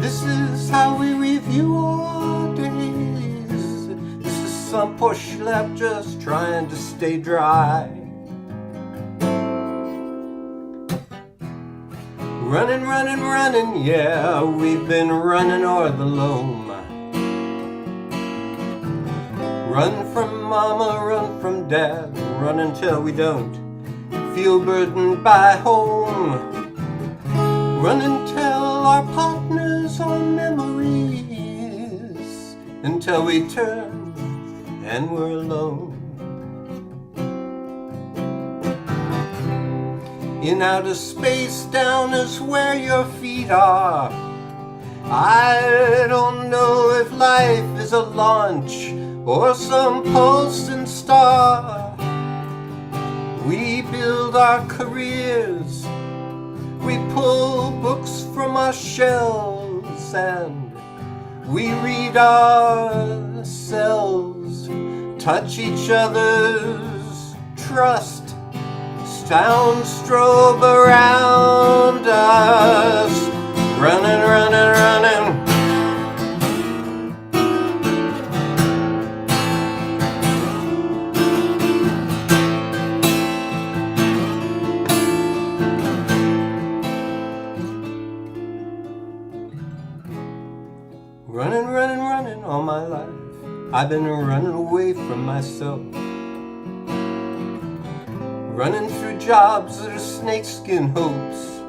This is how we review our days. This is some poor schlep just trying to stay dry. Running, running, running, yeah, we've been running o'er the loam. Run from mama, run from dad, run until we don't feel burdened by home. Run and tell our partners our memories until we turn and we're alone. In outer space, down is where your feet are. I don't know if life is a launch or some pulsing star. We build our careers, we pull books from our shelves, and we read ourselves, touch each other's trust. Sound strobe around us, running, running, running. Running, running, running all my life. I've been running away from myself. Running through jobs that are snakeskin hopes.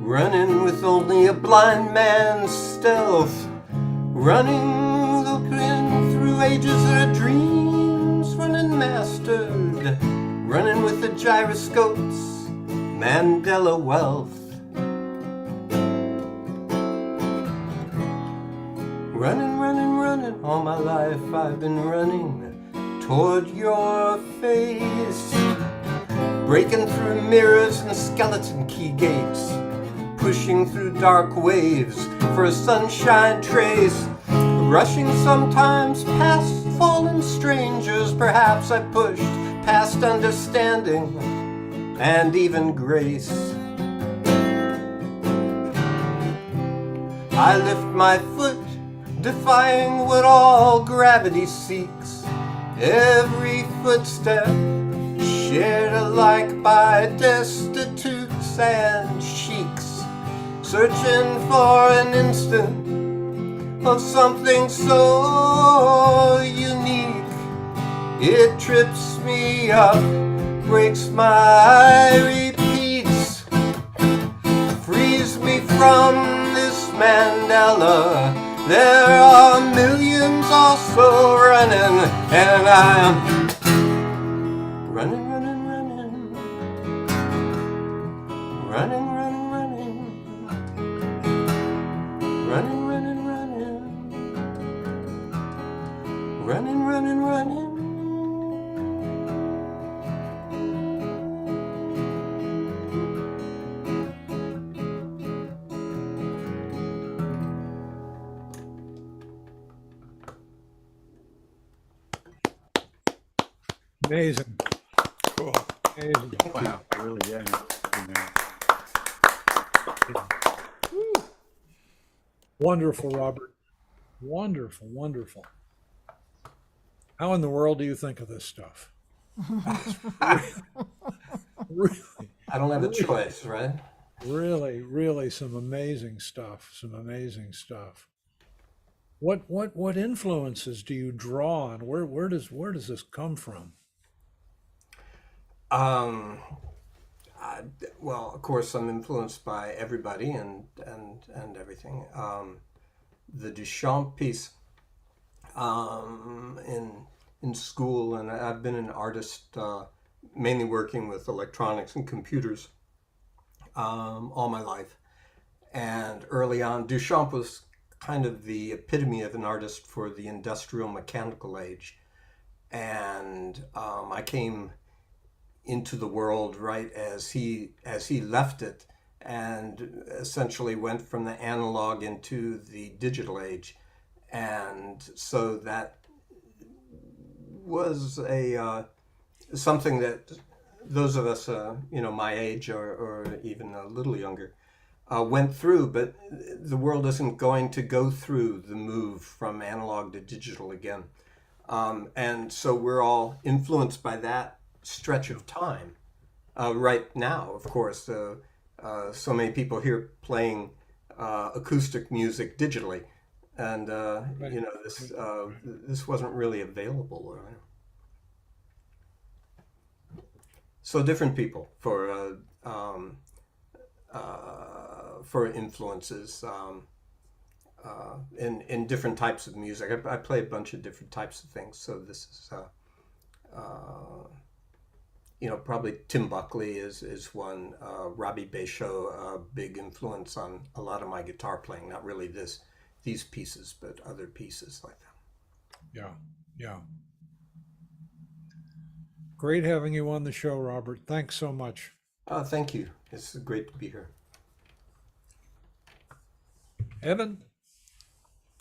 Running with only a blind man's stealth. Running with a grin through ages that are dreams. Running mastered. Running with the gyroscopes. Mandela wealth. Running, running, running all my life. I've been running toward your face. Breaking through mirrors and skeleton key gates, pushing through dark waves for a sunshine trace. Rushing sometimes past fallen strangers, perhaps I pushed past understanding and even grace. I lift my foot, defying what all gravity seeks. Every footstep shared alike by destitutes and sheiks, searching for an instant of something so unique. It trips me up, breaks my repeats, frees me from this Mandela. There are millions also running, and I'm running, running, running, running, running, running, running, running, running, running, running, running. Amazing. Cool. Amazing. Wow. Really, yeah. Wonderful, Robert. Wonderful, wonderful. How in the world do you think of this stuff? Really, I don't have a choice, right? really, really some amazing stuff. Some amazing stuff. What influences do you draw on? Where does this come from? Well, of course, I'm influenced by everybody and everything. The Duchamp piece in school, and I've been an artist, mainly working with electronics and computers all my life. And early on, Duchamp was kind of the epitome of an artist for the industrial mechanical age. And I came into the world right as he left it, and essentially went from the analog into the digital age. And so that was a something that those of us my age or even a little younger went through, but the world isn't going to go through the move from analog to digital again. And so we're all influenced by that stretch of time. Right now, of course, so many people here playing acoustic music digitally, and this wasn't really available. So different people for influences in different types of music. I play a bunch of different types of things. So this is probably Tim Buckley is one. Robbie Basho, a big influence on a lot of my guitar playing. Not really these pieces, but other pieces like that. Yeah. Great having you on the show, Robert. Thanks so much. Thank you. It's great to be here. Evan?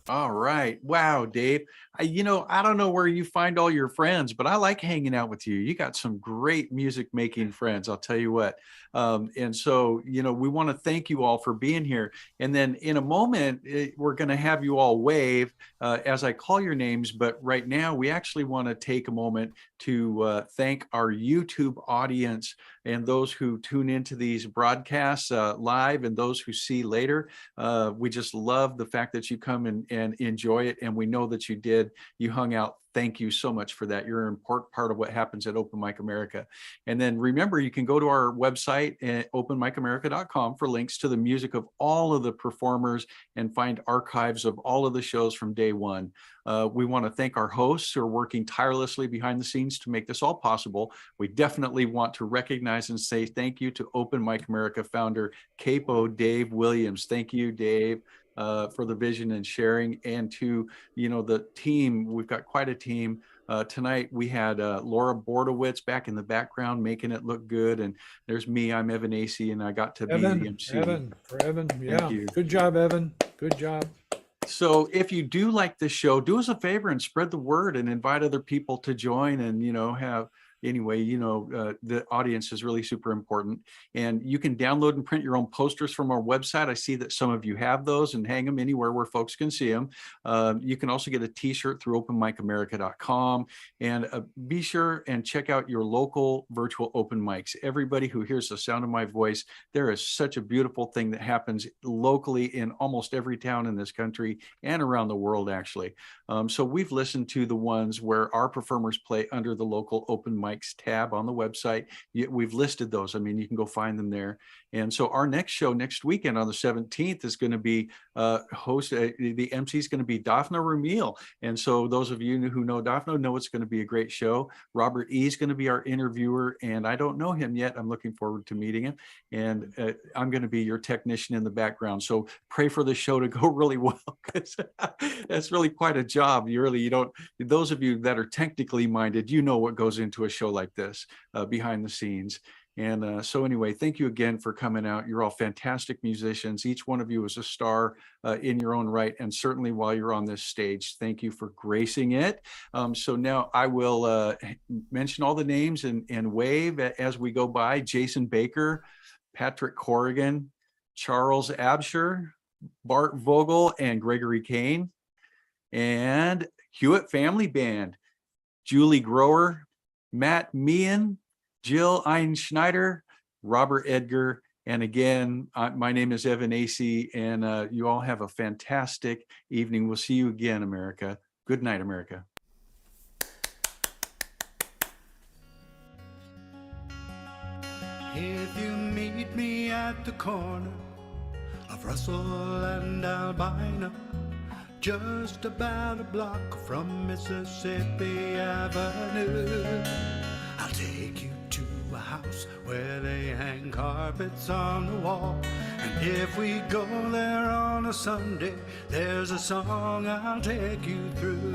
All right. Wow, Dave. I don't know where you find all your friends, but I like hanging out with you. You got some great music making friends, I'll tell you what. And so, we want to thank you all for being here. And then in a moment, we're going to have you all wave as I call your names. But right now, we actually want to take a moment to thank our YouTube audience and those who tune into these broadcasts live and those who see later. We just love the fact that you come and enjoy it. And we know that you did. You hung out. Thank you so much for that. You're an important part of what happens at Open Mic America. And then remember, you can go to our website at openmicamerica.com for links to the music of all of the performers and find archives of all of the shows from day one. We want to thank our hosts who are working tirelessly behind the scenes to make this all possible. We definitely want to recognize and say thank you to Open Mic America founder Capo Dave Williams. Thank you, Dave, for the vision and sharing, and to the team. We've got quite a team Tonight we had Laura Bordowitz back in the background making it look good. And there's me, I'm Evan Acey, and I got to be the MC. Evan, yeah. Good job, Evan. Good job. So if you do like this show, do us a favor and spread the word and invite other people to join and, the audience is really super important. And you can download and print your own posters from our website. I see that some of you have those and hang them anywhere where folks can see them. You can also get a t-shirt through openmicamerica.com, and be sure and check out your local virtual open mics. Everybody who hears the sound of my voice, there is such a beautiful thing that happens locally in almost every town in this country and around the world, actually. So we've listened to the ones where our performers play under the local open mics tab on the website. We've listed those. I mean, you can go find them there. And so our next show next weekend on the 17th is going to be the MC is going to be Daphne Ramil. And so those of you who know Daphne know it's going to be a great show. Robert E is going to be our interviewer, and I don't know him yet. I'm looking forward to meeting him. And I'm going to be your technician in the background. So pray for the show to go really well, because that's really quite a job. You don't, those of you that are technically minded, you know what goes into a show like this behind the scenes. And so anyway, thank you again for coming out. You're all fantastic musicians. Each one of you is a star in your own right. And certainly while you're on this stage, thank you for gracing it. So now I will mention all the names and wave as we go by. Jason Baker, Patrick Corrigan, Charles Absher, Bart Vogel, and Gregory Kane. And Hewitt Family Band, Julie Grower, Matt Meehan, Jill Einschneider, Robert Edgar, and again, my name is Evan Acey, and you all have a fantastic evening. We'll see you again, America. Good night, America. If you meet me at the corner of Russell and Albina, just about a block from Mississippi Avenue, I'll take you to a house where they hang carpets on the wall. And if we go there on a Sunday, there's a song I'll take you through.